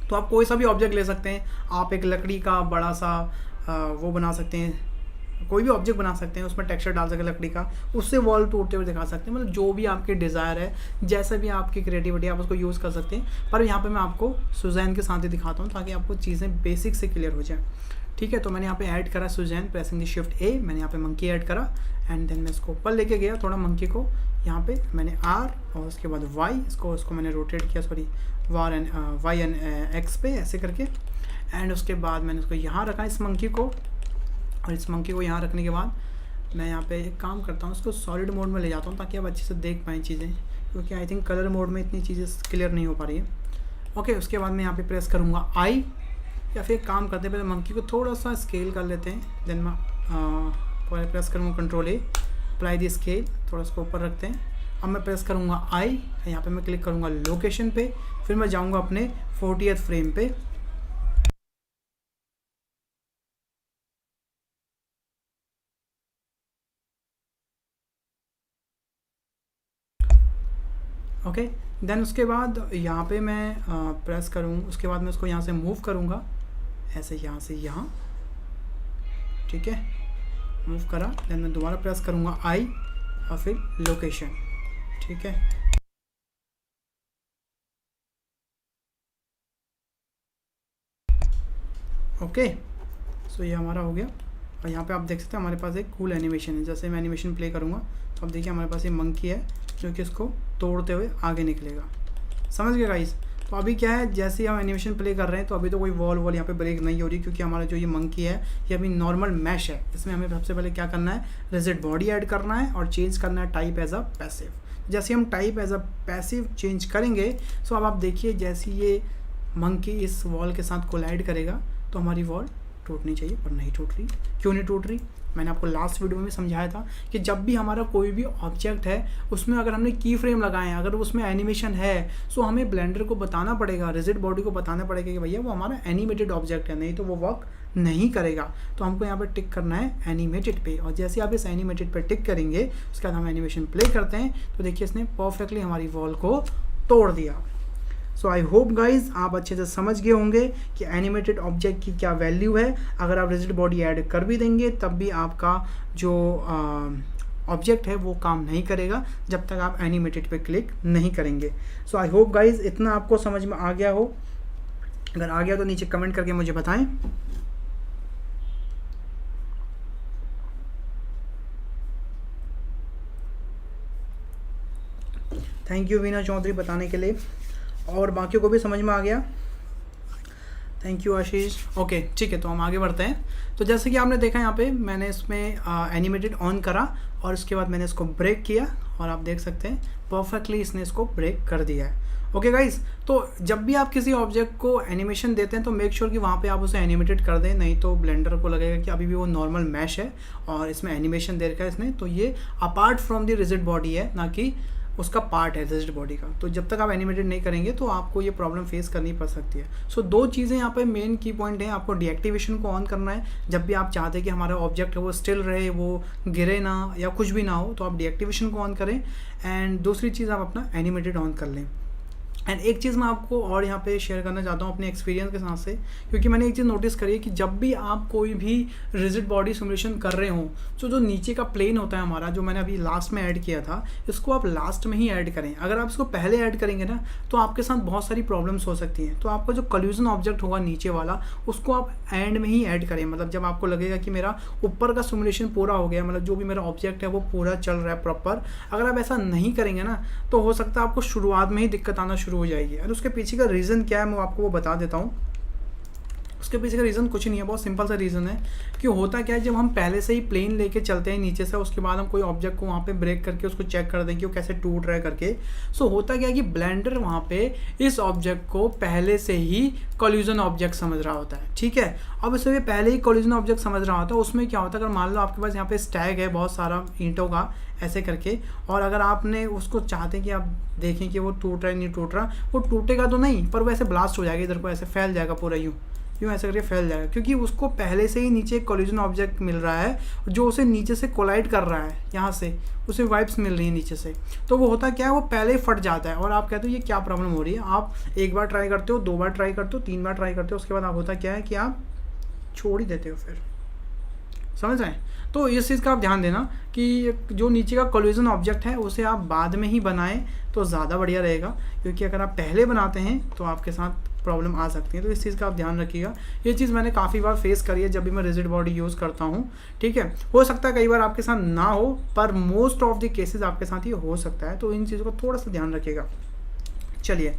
तो आप कोई सा भी ऑब्जेक्ट ले सकते हैं, आप एक लकड़ी का बड़ा सा वो बना सकते हैं, कोई भी ऑब्जेक्ट बना सकते हैं, उसमें टेक्सचर डाल सके लकड़ी का, उससे वॉल टूटते हुए दिखा सकते हैं। मतलब जो भी आपके डिज़ायर है, जैसे भी आपकी क्रिएटिविटी आप उसको यूज़ कर सकते हैं। पर यहाँ पे मैं आपको सुजैन के साथ ही दिखाता हूँ ताकि आपको चीज़ें बेसिक से क्लियर हो जाए, ठीक है। तो मैंने यहाँ पे ऐड करा Susan, pressing the shift A, मैंने यहाँ पे मंकी ऐड करा एंड देन मैं इसको ऊपर लेके गया थोड़ा मंकी को, यहाँ पे मैंने आर और उसके बाद वाई, इसको मैंने रोटेट किया, सॉरी वाई एंड एक्स पे ऐसे करके, एंड उसके बाद मैंने इसको यहाँ रखा इस मंकी को, और इस मंकी को यहाँ रखने के बाद मैं यहाँ पे एक काम करता हूँ, इसको सॉलिड मोड में ले जाता हूँ ताकि आप अच्छे से देख पाएँ चीज़ें, क्योंकि आई थिंक कलर मोड में इतनी चीज़ें क्लियर नहीं हो पा रही है। ओके, उसके बाद मैं यहाँ पे प्रेस करूँगा आई, या फिर एक काम करते हैं पहले मंकी को थोड़ा सा स्केल कर लेते हैं, देन मैं पहले प्रेस करूँगा control A, apply the scale, थोड़ा इसको ऊपर रखते हैं। अब मैं प्रेस करूँगा आई, यहाँ पे मैं क्लिक करूँगा लोकेशन पे, फिर मैं जाऊँगा अपने 40th फ्रेम पे, ओके। देन उसके बाद यहाँ पे मैं प्रेस करूँ, उसके बाद मैं उसको यहाँ से मूव करूँगा ऐसे, यहाँ से यहाँ, ठीक है, मूव करा। देन मैं दोबारा प्रेस करूँगा आई और फिर लोकेशन, ठीक है। ओके, सो ये हमारा हो गया। और यहाँ पे आप देख सकते हैं हमारे पास एक कूल एनिमेशन है। जैसे मैं एनिमेशन प्ले करूँगा तो अब देखिए हमारे पास ये मंकी है जो कि इसको तोड़ते हुए आगे निकलेगा। समझ गए गाइस? तो अभी क्या है, जैसे ही हम एनिमेशन प्ले कर रहे हैं तो अभी तो कोई वॉल यहाँ पे ब्रेक नहीं हो रही, क्योंकि हमारा जो ये मंकी है ये अभी नॉर्मल मैश है। इसमें हमें सबसे पहले क्या करना है, रिजिड बॉडी ऐड करना है और चेंज करना है टाइप एज अ पैसिव। जैसे हम type as a passive change करेंगे सो अब आप देखिए जैसे ये मंकी इस वॉल के साथ कोलाइड करेगा तो हमारी वॉल टूटनी चाहिए पर नहीं टूट रही। क्यों नहीं टूट रही? मैंने आपको लास्ट वीडियो में समझाया था कि जब भी हमारा कोई भी ऑब्जेक्ट है उसमें अगर हमने की फ्रेम लगाए हैं, अगर उसमें एनिमेशन है, सो हमें ब्लेंडर को बताना पड़ेगा, रिजिड बॉडी को बताना पड़ेगा कि भैया वो हमारा एनिमेटेड ऑब्जेक्ट है, नहीं तो वो वर्क नहीं करेगा। तो हमको यहाँ पर टिक करना है एनिमेटेड पे, और जैसे आप इस एनिमेटेड पे टिक करेंगे उसके बाद हम एनिमेशन प्ले करते हैं तो देखिए इसने परफेक्टली हमारी वॉल को तोड़ दिया। सो आई होप गाइज आप अच्छे से समझ गए होंगे कि एनिमेटेड ऑब्जेक्ट की क्या वैल्यू है। अगर आप रिजिड बॉडी ऐड कर भी देंगे तब भी आपका जो ऑब्जेक्ट है वो काम नहीं करेगा जब तक आप एनिमेटेड पे क्लिक नहीं करेंगे। सो आई होप गाइज इतना आपको समझ में आ गया हो। अगर आ गया तो नीचे कमेंट करके मुझे बताएं। थैंक यू वीना चौधरी बताने के लिए, और बाकियों को भी समझ में आ गया। Thank you Ashish. ओके ठीक है, तो हम आगे बढ़ते हैं। तो जैसे कि आपने देखा यहाँ पे मैंने इसमें एनिमेटेड ऑन करा और उसके बाद मैंने इसको ब्रेक किया और आप देख सकते हैं परफेक्टली इसने इसको ब्रेक कर दिया है। ओके गाइज, तो जब भी आप किसी ऑब्जेक्ट को एनिमेशन देते हैं तो मेक श्योर कि वहाँ पे आप उसे एनिमेटेड कर दें, नहीं तो ब्लेंडर को लगेगा कि अभी भी वो नॉर्मल मैश है और इसमें एनिमेशन दे रखा है इसने, तो ये apart from the rigid body है, ना कि उसका पार्ट है रिजिड बॉडी का। तो जब तक आप एनिमेटेड नहीं करेंगे तो आपको ये प्रॉब्लम फेस करनी पड़ सकती है। सो दो चीज़ें यहाँ पे मेन की पॉइंट है, आपको डीएक्टिवेशन को ऑन करना है। जब भी आप चाहते हैं कि हमारा ऑब्जेक्ट है वो स्टिल रहे, वो गिरे ना या कुछ भी ना हो, तो आप डीएक्टिवेशन को ऑन करें। एंड दूसरी चीज़ आप अपना एनिमेटेड ऑन कर लें। एंड एक चीज़ मैं आपको और यहाँ पे शेयर करना चाहता हूँ अपने एक्सपीरियंस के साथ से, क्योंकि मैंने एक चीज़ नोटिस करी है कि जब भी आप कोई भी रिजिड बॉडी सिमुलेशन कर रहे हो तो जो नीचे का प्लेन होता है हमारा, जो मैंने अभी लास्ट में ऐड किया था, इसको आप लास्ट में ही ऐड करें। अगर आप इसको पहले ऐड करेंगे ना तो आपके साथ बहुत सारी प्रॉब्लम्स हो सकती हैं। तो आपका जो कल्यूजन ऑब्जेक्ट होगा नीचे वाला उसको आप एंड में ही ऐड करें, मतलब जब आपको लगेगा कि मेरा ऊपर का सिमुलेशन पूरा हो गया, मतलब जो भी मेरा ऑब्जेक्ट है वो पूरा चल रहा है प्रॉपर। अगर आप ऐसा नहीं करेंगे ना तो हो सकता है आपको शुरुआत में ही दिक्कत आना शुरू हो जाएगी। और उसके पीछे का रीज़न क्या है मैं आपको वो बता देता हूँ। उसके पीछे का रीज़न कुछ नहीं है, बहुत सिंपल सा रीज़न है कि होता क्या है, जब हम पहले से ही प्लेन लेके चलते हैं नीचे से, उसके बाद हम कोई ऑब्जेक्ट को वहाँ पे ब्रेक करके उसको चेक कर दें कि वो कैसे टूट रहा है करके, सो होता क्या है कि ब्लेंडर वहाँ पे इस ऑब्जेक्ट को पहले से ही कोलिजन ऑब्जेक्ट समझ रहा होता है। ठीक है, अब इसे पहले ही कोलिजन ऑब्जेक्ट समझ रहा होता है। उसमें क्या होता है, अगर मान लो आपके पास यहाँ पे स्टैग है बहुत सारा ईंटों का ऐसे करके, और अगर आपने उसको चाहते कि आप देखें कि वो टूट रहा है नहीं टूट रहा, वो टूटेगा तो नहीं पर वो ऐसे ब्लास्ट हो जाएगा, इधर को ऐसे फैल जाएगा पूरा, यूँ ऐसे करके फैल जाएगा, क्योंकि उसको पहले से ही नीचे एक कोलिजन ऑब्जेक्ट मिल रहा है जो उसे नीचे से कोलाइड कर रहा है, यहाँ से उसे वाइब्स मिल रही है नीचे से। तो वो होता क्या है, वो पहले ही फट जाता है और आप कहते हो ये क्या प्रॉब्लम हो रही है। आप एक बार ट्राई करते हो, 2 बार ट्राई करते हो, 3 बार ट्राई करते हो, उसके बाद आप होता क्या है कि आप छोड़ ही देते हो, फिर समझ आए। तो इस चीज़ का आप ध्यान देना कि जो नीचे का कोलिजन ऑब्जेक्ट है उसे आप बाद में ही बनाएं तो ज़्यादा बढ़िया रहेगा, क्योंकि अगर आप पहले बनाते हैं तो आपके साथ प्रॉब्लम आ सकती है। तो इस चीज़ का आप ध्यान रखिएगा। ये चीज़ मैंने काफ़ी बार फेस करी है जब भी मैं रिजिड बॉडी यूज़ करता हूँ। ठीक है, हो सकता है कई बार आपके साथ ना हो, पर मोस्ट ऑफ द केसेस आपके साथ ये हो सकता है। तो इन चीज़ों का थोड़ा सा ध्यान रखिएगा। चलिए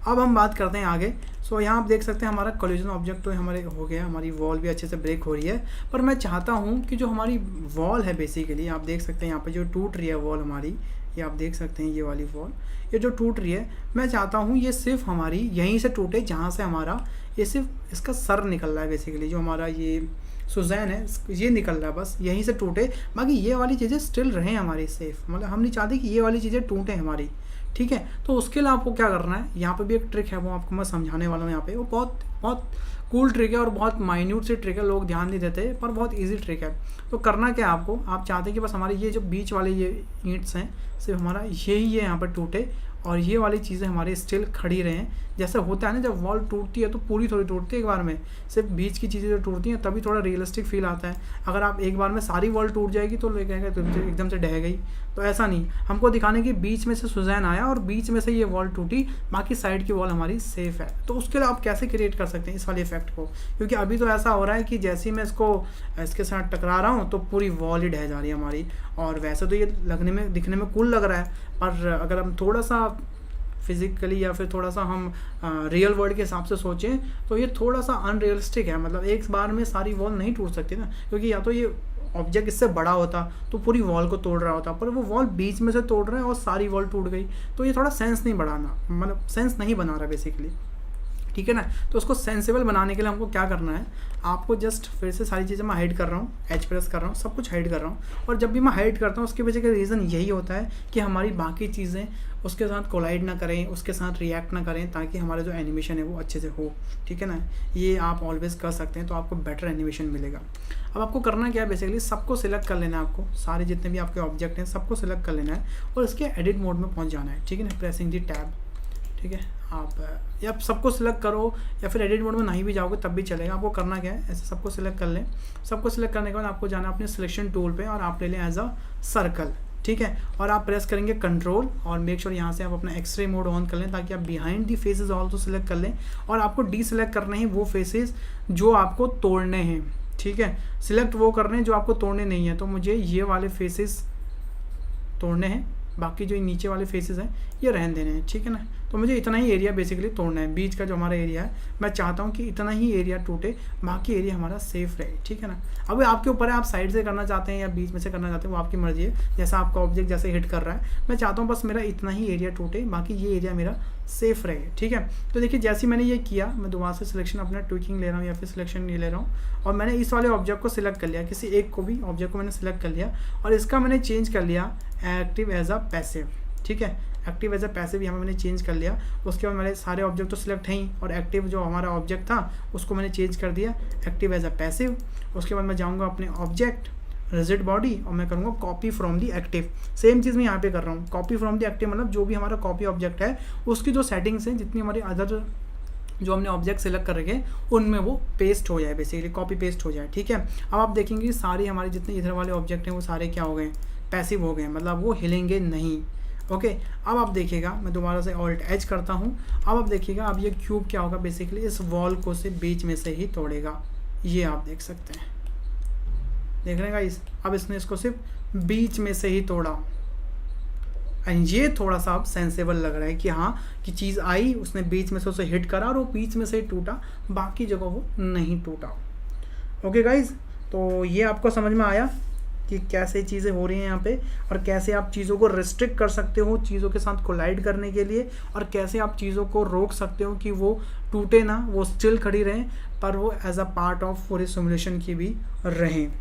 अब हम बात करते हैं आगे। सो यहाँ आप देख सकते हैं हमारा कोलिजन ऑब्जेक्ट तो हमारे हो गया, हमारी वॉल भी अच्छे से ब्रेक हो रही है। पर मैं चाहता हूँ कि जो हमारी वॉल है बेसिकली, आप देख सकते हैं यहाँ पे जो टूट रही है वॉल हमारी, ये आप देख सकते हैं ये वाली वॉल, ये जो टूट रही है, मैं चाहता हूँ ये सिर्फ हमारी यहीं से टूटे जहाँ से हमारा ये सिर्फ इसका सर निकल रहा है बेसिकली, जो हमारा ये सुजैन है ये निकल रहा है, बस यहीं से टूटे। बाकी ये वाली चीज़ें स्टिल रहें हमारी सेफ, मतलब हम नहीं चाहते कि ये वाली चीज़ें टूटें हमारी। ठीक है, तो उसके लिए आपको क्या करना है, यहाँ पे भी एक ट्रिक है वो आपको मैं समझाने वाला हूँ। यहाँ पे वो बहुत बहुत कूल ट्रिक है और बहुत माइन्यूट सी ट्रिक है, लोग ध्यान नहीं देते पर बहुत इजी ट्रिक है। तो करना क्या है आपको, आप चाहते हैं कि बस हमारे ये जो बीच वाले ये ईंट्स हैं सिर्फ हमारा यही है यहाँ पर टूटे और ये वाली चीज़ें हमारी स्टिल खड़ी रहें। जैसा होता है ना, जब वॉल टूटती है तो पूरी थोड़ी टूटती है एक बार में, सिर्फ बीच की चीज़ें जो टूटती हैं तभी थोड़ा रियलिस्टिक फील आता है। अगर आप एक बार में सारी वॉल टूट जाएगी तो लोग कहेंगे तो एकदम से ढह गई, तो ऐसा नहीं। हमको दिखाने की बीच में से सुजैन आया और बीच में से ये वॉल टूटी, बाकी साइड की वॉल हमारी सेफ है। तो उसके लिए आप कैसे क्रिएट कर सकते हैं इस वाले इफेक्ट को, क्योंकि अभी तो ऐसा हो रहा है कि जैसे ही मैं इसके साथ टकरा रहा हूँ तो पूरी वॉल ही ढह जा रही है हमारी। और वैसे तो ये दिखने में कूल लग रहा है, पर अगर हम थोड़ा सा फिज़िकली या फिर थोड़ा सा हम रियल वर्ल्ड के हिसाब से सोचें तो ये थोड़ा सा अनरियलिस्टिक है। मतलब एक बार में सारी वॉल नहीं टूट सकती ना, क्योंकि या तो ये ऑब्जेक्ट इससे बड़ा होता तो पूरी वॉल को तोड़ रहा होता, पर वो वॉल बीच में से तोड़ रहा है और सारी वॉल टूट गई, तो ये थोड़ा सेंस नहीं बढ़ाना, मतलब सेंस नहीं बना रहा बेसिकली, ठीक है ना। तो उसको सेंसिबल बनाने के लिए हमको क्या करना है, आपको जस्ट फिर से सारी चीज़ें मैं हाइड कर रहा हूँ, एच प्रेस कर रहा हूँ, सब कुछ हाइड कर रहा हूँ। और जब भी मैं हाइड करता हूँ उसके पीछे का रीज़न यही होता है कि हमारी बाकी चीज़ें उसके साथ कोलाइड ना करें, उसके साथ रिएक्ट ना करें, ताकि हमारा जो एनिमेशन है वो अच्छे से हो, ठीक है ना। ये आप ऑलवेज़ कर सकते हैं तो आपको बेटर एनिमेशन मिलेगा। अब आपको करना क्या है, बेसिकली सबको सिलेक्ट कर लेना है, आपको सारे जितने भी आपके ऑब्जेक्ट हैं सबको सिलेक्ट कर लेना है और इसके एडिट मोड में पहुँच जाना है, ठीक है ना, प्रेसिंग दी टैब, ठीक है। आप या सबको सिलेक्ट करो या फिर एडिट मोड में नहीं भी जाओगे तब भी चलेगा। आपको करना क्या है, ऐसे सबको सिलेक्ट कर लें। सबको सिलेक्ट करने के बाद आपको जाना अपने सिलेक्शन टूल पे और आप ले लें एज अ सर्कल, ठीक है। और आप प्रेस करेंगे कंट्रोल और मेक श्योर यहाँ से आप अपना एक्सरे मोड ऑन कर लें, ताकि आप behind the faces also select कर लें। और आपको डी सिलेक्ट करने हैं वो फेसेस जो आपको तोड़ने हैं, ठीक है। सिलेक्ट वो करने हैं जो आपको तोड़ने नहीं है, तो मुझे ये वाले फेसेस तोड़ने हैं, बाकी जो नीचे वाले फेसेस हैं ये रहने देने हैं, ठीक है ना। तो मुझे इतना ही एरिया बेसिकली तोड़ना है, बीच का जो हमारा एरिया है मैं चाहता हूँ कि इतना ही एरिया टूटे, बाकी एरिया हमारा सेफ रहे, ठीक है ना। अब आपके ऊपर है, आप साइड से करना चाहते हैं या बीच में से करना चाहते हैं, वो आपकी मर्जी है। जैसा आपका ऑब्जेक्ट जैसे हिट कर रहा है, मैं चाहता हूँ बस मेरा इतना ही एरिया टूटे, बाकी ये एरिया मेरा सेफ रहे, ठीक है। तो देखिए जैसे मैंने ये किया, मैं दोबारा से सिलेक्शन अपना ट्विकिंग ले रहा हूँ या फिर सिलेक्शन ये ले रहा हूँ और मैंने इस वाले ऑब्जेक्ट को सिलेक्ट कर लिया, किसी एक को भी ऑब्जेक्ट को मैंने सिलेक्ट कर लिया और इसका मैंने चेंज कर लिया एक्टिव एज अ पैसिव, ठीक है। एक्टिव एज अ पैसिव यहाँ मैंने चेंज कर लिया। उसके बाद मेरे सारे ऑब्जेक्ट तो सिलेक्ट हैं ही और एक्टिव जो हमारा ऑब्जेक्ट था उसको मैंने चेंज कर दिया एक्टिव एज अ पैसिव। उसके बाद मैं जाऊँगा अपने ऑब्जेक्ट रिजिड बॉडी और मैं करूँगा copy from the active. Same चीज़ मैं यहाँ पे कर रहा हूँ, कॉपी फ्रॉम दी एक्टिव, मतलब जो भी हमारा कॉपी ऑब्जेक्ट है उसकी जो सेटिंग्स हैं, जितनी हमारी अदर जो हमने ऑब्जेक्ट सेलेक्ट कर रखे उनमें वो पेस्ट हो जाए, बेसिकली कॉपी पेस्ट हो जाए, ठीक है। अब आप देखेंगे सारी हमारे जितने इधर वाले ऑब्जेक्ट हैं वो सारे क्या हो गए, पैसिव हो गए, मतलब वो हिलेंगे नहीं, ओके। अब आप देखिएगा, मैं दोबारा से ऑल्ट एच करता हूँ। अब आप देखिएगा, अब ये क्यूब क्या होगा, बेसिकली इस वॉल को से बीच में से ही तोड़ेगा, ये आप देख सकते हैं, देख रहे हैं गाइस। अब इसने इसको सिर्फ बीच में से ही तोड़ा एंड ये थोड़ा सा अब सेंसेबल लग रहा है कि हाँ कि चीज़ आई, उसने बीच में से उसे हिट करा और वो बीच में से ही टूटा, बाकी जगह वो नहीं टूटा, ओके गाइस। तो ये आपको समझ में आया कि कैसे चीज़ें हो रही हैं यहाँ पे और कैसे आप चीज़ों को रिस्ट्रिक्ट कर सकते हो चीज़ों के साथ कोलाइड करने के लिए, और कैसे आप चीज़ों को रोक सकते हो कि वो टूटे ना, वो स्टिल खड़ी रहें, पर वो एज अ पार्ट ऑफ पूरी सिमुलेशन की भी रहें।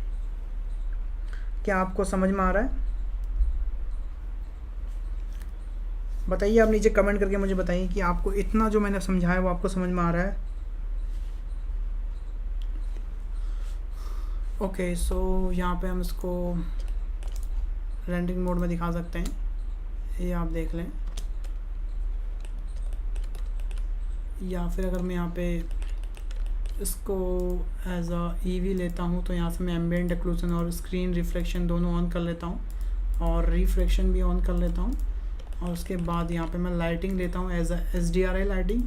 क्या आपको समझ में आ रहा है? बताइए आप नीचे कमेंट करके मुझे बताइए कि आपको इतना जो मैंने समझाया वो आपको समझ में आ रहा है। ओके सो यहाँ पे हम इसको रेंडरिंग मोड में दिखा सकते हैं, ये आप देख लें। या फिर अगर मैं यहाँ पे इसको एज अ ईवी लेता हूँ तो यहाँ से मैं एम्बिएंट एक्लूजन और स्क्रीन रिफ्लेक्शन दोनों ऑन कर लेता हूँ और रिफ्लेक्शन भी ऑन कर लेता हूँ। और उसके बाद यहाँ पे मैं लाइटिंग लेता हूँ एज अ SDRI लाइटिंग।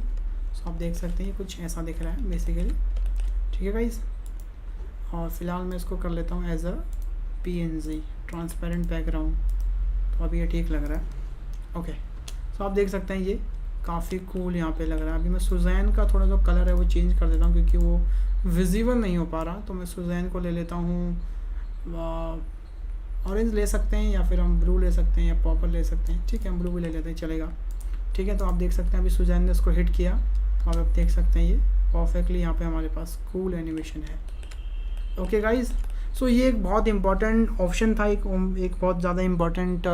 सो आप देख सकते हैं कुछ ऐसा दिख रहा है बेसिकली, ठीक है गाइस। और फिलहाल मैं इसको कर लेता हूँ as a PNG transparent background, तो अभी ये ठीक लग रहा है, ओके। सो आप देख सकते हैं ये काफ़ी कूल यहाँ पे लग रहा है। अभी मैं सुजैन का थोड़ा जो कलर है वो चेंज कर देता हूँ क्योंकि वो विजिबल नहीं हो पा रहा, तो मैं सुजैन को ले लेता हूँ, ऑरेंज ले सकते हैं या फिर हम ब्लू ले सकते हैं या पर्पल ले सकते हैं, ठीक है। हम ब्लू भी ले लेते हैं, चलेगा, ठीक है। तो आप देख सकते हैं अभी सुजैन ने इसको हिट किया और आप देख सकते हैं ये परफेक्टली यहाँ पे हमारे पास कूल एनिमेशन है, ओके गाइज। सो ये एक बहुत इंपॉर्टेंट ऑप्शन था, एक बहुत ज़्यादा इम्पॉर्टेंट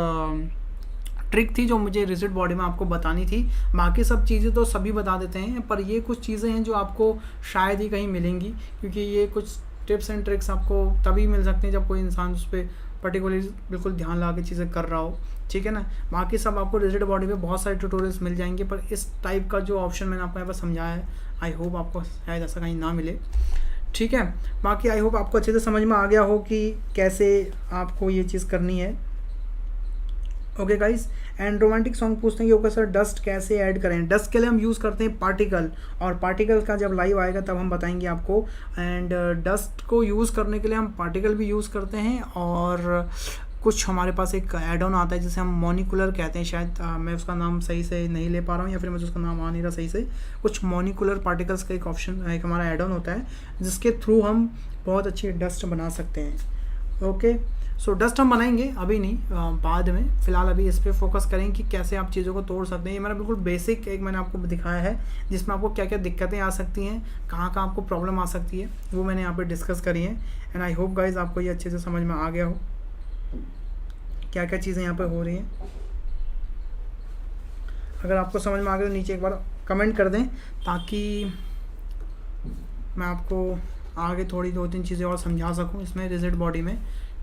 ट्रिक थी जो मुझे रिजिड बॉडी में आपको बतानी थी। बाकी सब चीज़ें तो सभी बता देते हैं, पर ये कुछ चीज़ें हैं जो आपको शायद ही कहीं मिलेंगी, क्योंकि ये कुछ टिप्स एंड ट्रिक्स आपको तभी मिल सकते हैं जब कोई इंसान उस पर पर्टिकुलरली बिल्कुल ध्यान लगा के चीज़ें कर रहा हो, ठीक है ना। बाकी सब आपको रिजिड बॉडी पे बहुत सारे ट्यूटोरियल्स मिल जाएंगे, पर इस टाइप का जो ऑप्शन मैंने आपको यहाँ पर समझाया है, आई होप आपको शायद ऐसा कहीं ना मिले, ठीक है। बाकी आई होप आपको अच्छे से समझ में आ गया हो कि कैसे आपको ये चीज़ करनी है। Okay guys, and romantic song पूछते हैं कि ओके सर डस्ट कैसे ऐड करें। डस्ट के लिए हम यूज़ करते हैं पार्टिकल, और पार्टिकल का जब लाइव आएगा तब हम बताएंगे आपको। एंड डस्ट को यूज़ करने के लिए हम पार्टिकल भी यूज़ करते हैं, और कुछ हमारे पास एक एड ऑन आता है जिसे हम मॉनिकुलर कहते हैं, शायद मैं उसका नाम सही से नहीं ले पा रहा हूँ, या फिर मुझे उसका नाम आ नहीं रहा सही से। कुछ मॉनिकुलर पार्टिकल्स का एक ऑप्शन, एक हमारा एड ऑन होता है जिसके थ्रू हम बहुत अच्छी डस्ट बना सकते हैं। ओके, सो डस्ट हम बनाएंगे, अभी नहीं, बाद में। फ़िलहाल अभी इस पर फोकस करें कि कैसे आप चीज़ों को तोड़ सकते हैं। ये मेरा बिल्कुल बेसिक एक मैंने आपको दिखाया है जिसमें आपको क्या क्या दिक्कतें आ सकती हैं, कहाँ कहाँ आपको प्रॉब्लम आ सकती है, वो मैंने यहाँ पे डिस्कस करी है। एंड आई होप गाइज आपको ये अच्छे से समझ में आ गया हो क्या क्या चीज़ें यहाँ पे हो रही हैं। अगर आपको समझ में आ गया तो नीचे एक बार कमेंट कर दें, ताकि मैं आपको आगे थोड़ी 2-3 चीज़ें और समझा सकूँ इसमें रिजिड बॉडी में,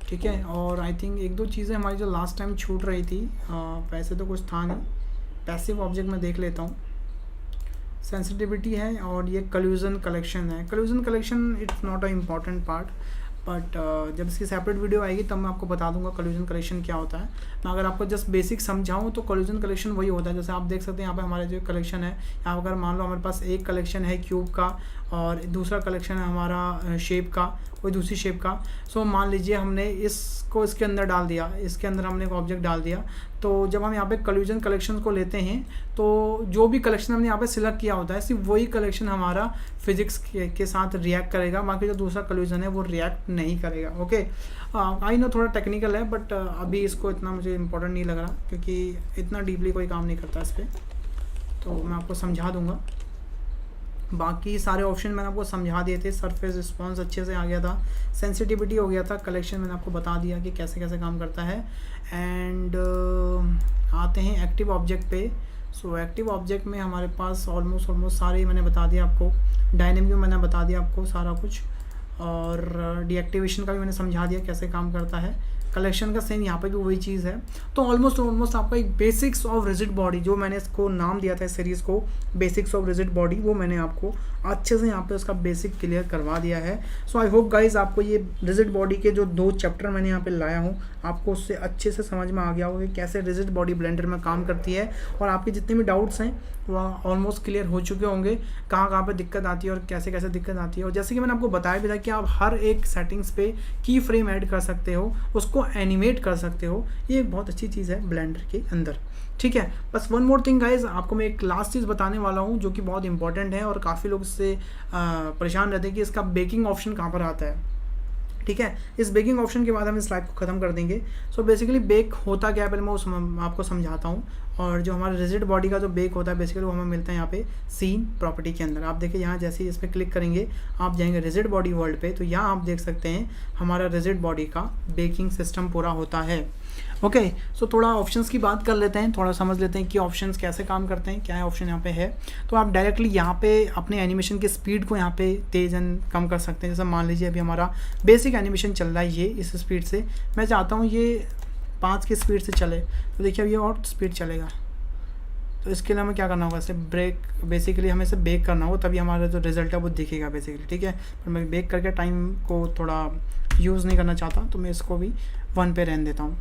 ठीक है। और आई थिंक 1-2 चीज़ें हमारी जो लास्ट टाइम छूट रही थी, वैसे तो कुछ था नहीं। पैसिव ऑब्जेक्ट में देख लेता हूँ, सेंसिटिविटी है, और ये कल्यूजन कलेक्शन है। कल्यूजन collection it's not a important part, but जब इसकी सेपरेट वीडियो आएगी तब मैं आपको बता दूंगा कल्यूजन कलेक्शन क्या होता है। मैं अगर आपको जस्ट बेसिक समझाऊं तो कल्यूजन कलेक्शन वही होता है, जैसे आप देख सकते हैं यहाँ पे हमारे जो कलेक्शन है, यहाँ अगर मान लो हमारे पास एक कलेक्शन है क्यूब का, और दूसरा कलेक्शन है हमारा शेप का, कोई दूसरी शेप का। सो मान लीजिए हमने इसको इसके अंदर डाल दिया, इसके अंदर हमने एक ऑब्जेक्ट डाल दिया, तो जब हम यहाँ पे कल्यूजन कलेक्शन को लेते हैं तो जो भी कलेक्शन हमने यहाँ पे सिलेक्ट किया होता है सिर्फ वही कलेक्शन हमारा फिजिक्स के साथ रिएक्ट करेगा, बाकी जो दूसरा कल्यूजन है वो रिएक्ट नहीं करेगा। ओके, आई नो थोड़ा टेक्निकल है, बट अभी इसको इतना मुझे इंपॉर्टेंट नहीं लग रहा, क्योंकि इतना डीपली कोई काम नहीं करता इस पर, तो मैं आपको समझा दूँगा। बाकी सारे ऑप्शन मैंने आपको समझा दिए थे, सरफेस रिस्पॉन्स अच्छे से आ गया था, सेंसिटिविटी हो गया था, कलेक्शन मैंने आपको बता दिया कि कैसे कैसे काम करता है। एंड आते हैं एक्टिव ऑब्जेक्ट पे। सो एक्टिव ऑब्जेक्ट में हमारे पास ऑलमोस्ट सारे मैंने बता दिया आपको, डायनेमिक में मैंने बता दिया आपको सारा कुछ, और डीएक्टिवेशन का भी मैंने समझा दिया कैसे काम करता है। कलेक्शन का सेम यहाँ पे भी वही चीज़ है। तो ऑलमोस्ट आपका एक बेसिक्स ऑफ रिजिड बॉडी, जो मैंने इसको नाम दिया था इस सीरीज़ को बेसिक्स ऑफ रिजिड बॉडी, वो मैंने आपको अच्छे से यहाँ पे उसका बेसिक क्लियर करवा दिया है। सो आई होप गाइज आपको ये रिजिड बॉडी के जो 2 चैप्टर मैंने यहाँ पे लाया हूँ, आपको उससे अच्छे से समझ में आ गया होगा कि कैसे रिजिड बॉडी ब्लेंडर में काम करती है, और आपके जितने भी डाउट्स हैं वो ऑलमोस्ट क्लियर हो चुके होंगे, कहाँ कहाँ पे दिक्कत आती है और कैसे कैसे दिक्कत आती है। और जैसे कि मैंने आपको बताया भी था कि आप हर एक सेटिंग्स पे की फ्रेम ऐड कर सकते हो, उसको एनिमेट कर सकते हो, ये एक बहुत अच्छी चीज़ है ब्लेंडर के अंदर, ठीक है। बस वन मोर थिंग गाइज, आपको मैं एक लास्ट चीज़ बताने वाला हूँ जो कि बहुत इंपॉर्टेंट है, और काफ़ी लोग इससे परेशान रहते हैं कि इसका बेकिंग ऑप्शन कहाँ पर आता है, ठीक है। इस बेकिंग ऑप्शन के बाद हम इस स्लाइड को ख़त्म कर देंगे। सो बेसिकली बेक होता क्या है पहले मैं आपको समझाता हूँ। और जो हमारा रिजिड बॉडी का जो बेक होता है बेसिकली वो हमें मिलता है यहाँ पे सीन प्रॉपर्टी के अंदर। आप देखिए यहाँ जैसे ही इस पर क्लिक करेंगे आप जाएंगे रिजिड बॉडी वर्ल्ड पे, तो यहाँ आप देख सकते हैं हमारा रिजिड बॉडी का बेकिंग सिस्टम पूरा होता है। ओके, सो थोड़ा ऑप्शंस की बात कर लेते हैं, थोड़ा समझ लेते हैं कि ऑप्शंस कैसे काम करते हैं, क्या है ऑप्शन यहाँ पे है। तो आप डायरेक्टली यहाँ पे अपने एनिमेशन की स्पीड को यहाँ पे तेज़ एंड कम कर सकते हैं। जैसे मान लीजिए अभी हमारा बेसिक एनिमेशन चल रहा है ये इस स्पीड से, मैं चाहता हूँ ये 5 की स्पीड से चले, तो देखिए अब ये और स्पीड चलेगा। तो इसके लिए हमें क्या करना होगा, इसे ब्रेक, बेसिकली हमें इसे बेक करना होगा, तभी हमारा जो रिजल्ट है वो दिखेगा बेसिकली, ठीक है। पर मैं बेक करके टाइम को थोड़ा यूज़ नहीं करना चाहता, तो मैं इसको भी 1 पे रहने देता हूँ।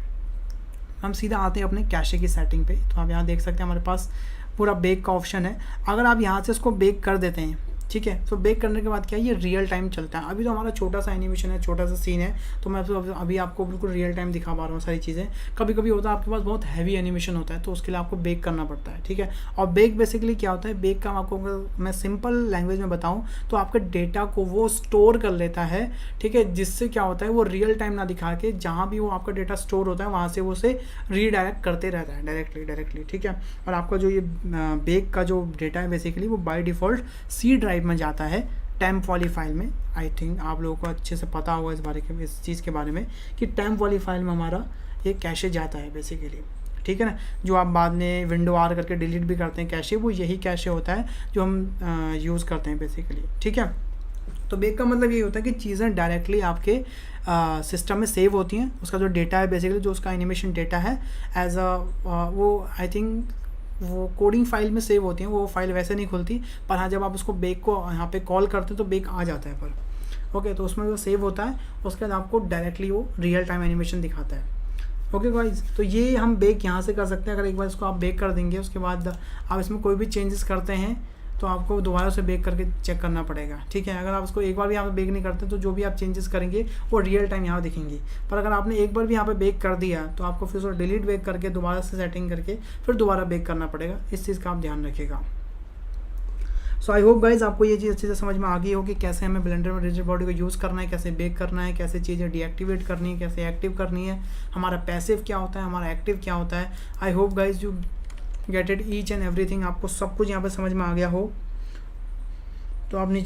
हम सीधा आते हैं अपने कैशे की सेटिंग पे। तो आप यहाँ देख सकते हैं हमारे पास पूरा बेक का ऑप्शन है। अगर आप यहाँ से इसको बेक कर देते हैं, ठीक है, तो बेक करने के बाद क्या है, ये रियल टाइम चलता है। अभी तो हमारा छोटा सा एनिमेशन है, छोटा सा सीन है, तो मैं अभी आपको बिल्कुल रियल टाइम दिखा पा रहा हूँ सारी चीज़ें। कभी कभी होता है आपके पास बहुत हैवी एनिमेशन होता है, तो उसके लिए आपको बेक करना पड़ता है, ठीक है। और बेक बेसिकली क्या होता है, बेक का आपको मैं सिंपल लैंग्वेज में बताऊँ तो आपके डेटा को वो स्टोर कर लेता है, ठीक है, जिससे क्या होता है वो रियल टाइम ना दिखा के जहाँ भी वो आपका डेटा स्टोर होता है वहाँ से वो उसे रीडायरेक्ट करते रहता है डायरेक्टली, ठीक है। और आपका जो ये बेक का जो डेटा है बेसिकली वो बाय डिफ़ॉल्ट C ड्राइव में जाता है, टेम्प वाली फाइल में। आई थिंक आप लोगों को अच्छे से पता होगा इस चीज़ के बारे में कि टेम्प वाली फाइल में हमारा ये कैशे जाता है बेसिकली, ठीक है ना। जो आप बाद में विंडो R करके डिलीट भी करते हैं कैशे, वो यही कैशे होता है जो हम यूज़ करते हैं बेसिकली, ठीक है। तो बेक का मतलब ये होता है कि चीज़ें डायरेक्टली आपके सिस्टम में सेव होती हैं। उसका जो डेटा है बेसिकली, जो उसका एनिमेशन डेटा है एज अ वो आई थिंक वो कोडिंग फाइल में सेव होती हैं, वो फाइल वैसे नहीं खुलती, पर हाँ जब आप उसको बेक को यहाँ पे कॉल करते हैं तो बेक आ जाता है पर। ओके, तो उसमें वो सेव होता है, उसके बाद आपको डायरेक्टली वो रियल टाइम एनिमेशन दिखाता है। ओके गाइज, तो ये हम बेक यहाँ से कर सकते हैं। अगर एक बार इसको आप बेक कर देंगे, उसके बाद आप इसमें कोई भी चेंजेस करते हैं तो आपको दोबारा से बेक करके चेक करना पड़ेगा, ठीक है। अगर आप उसको एक बार भी यहाँ पे बेक नहीं करते तो जो भी आप चेंजेस करेंगे वो रियल टाइम यहाँ दिखेंगे। पर अगर आपने एक बार भी यहाँ पे बेक कर दिया तो आपको फिर उसको डिलीट बेक करके दोबारा से सेटिंग करके फिर दोबारा बेक करना पड़ेगा। इस चीज़ का आप ध्यान रखिएगा। सो आई होप गाइज आपको ये चीज़ अच्छे से समझ में आ गई होगी कैसे हमें ब्लेंडर में रिजिड बॉडी को यूज़ करना है, कैसे बेक करना है, कैसे चीज़ें डीएक्टिवेट करनी है, कैसे एक्टिव करनी है, हमारा पैसिव क्या होता है, हमारा एक्टिव क्या होता है। I hope guys you get it each and everything, आपको सब कुछ यहाँ पे समझ में आ गया हो। तो आप नीचे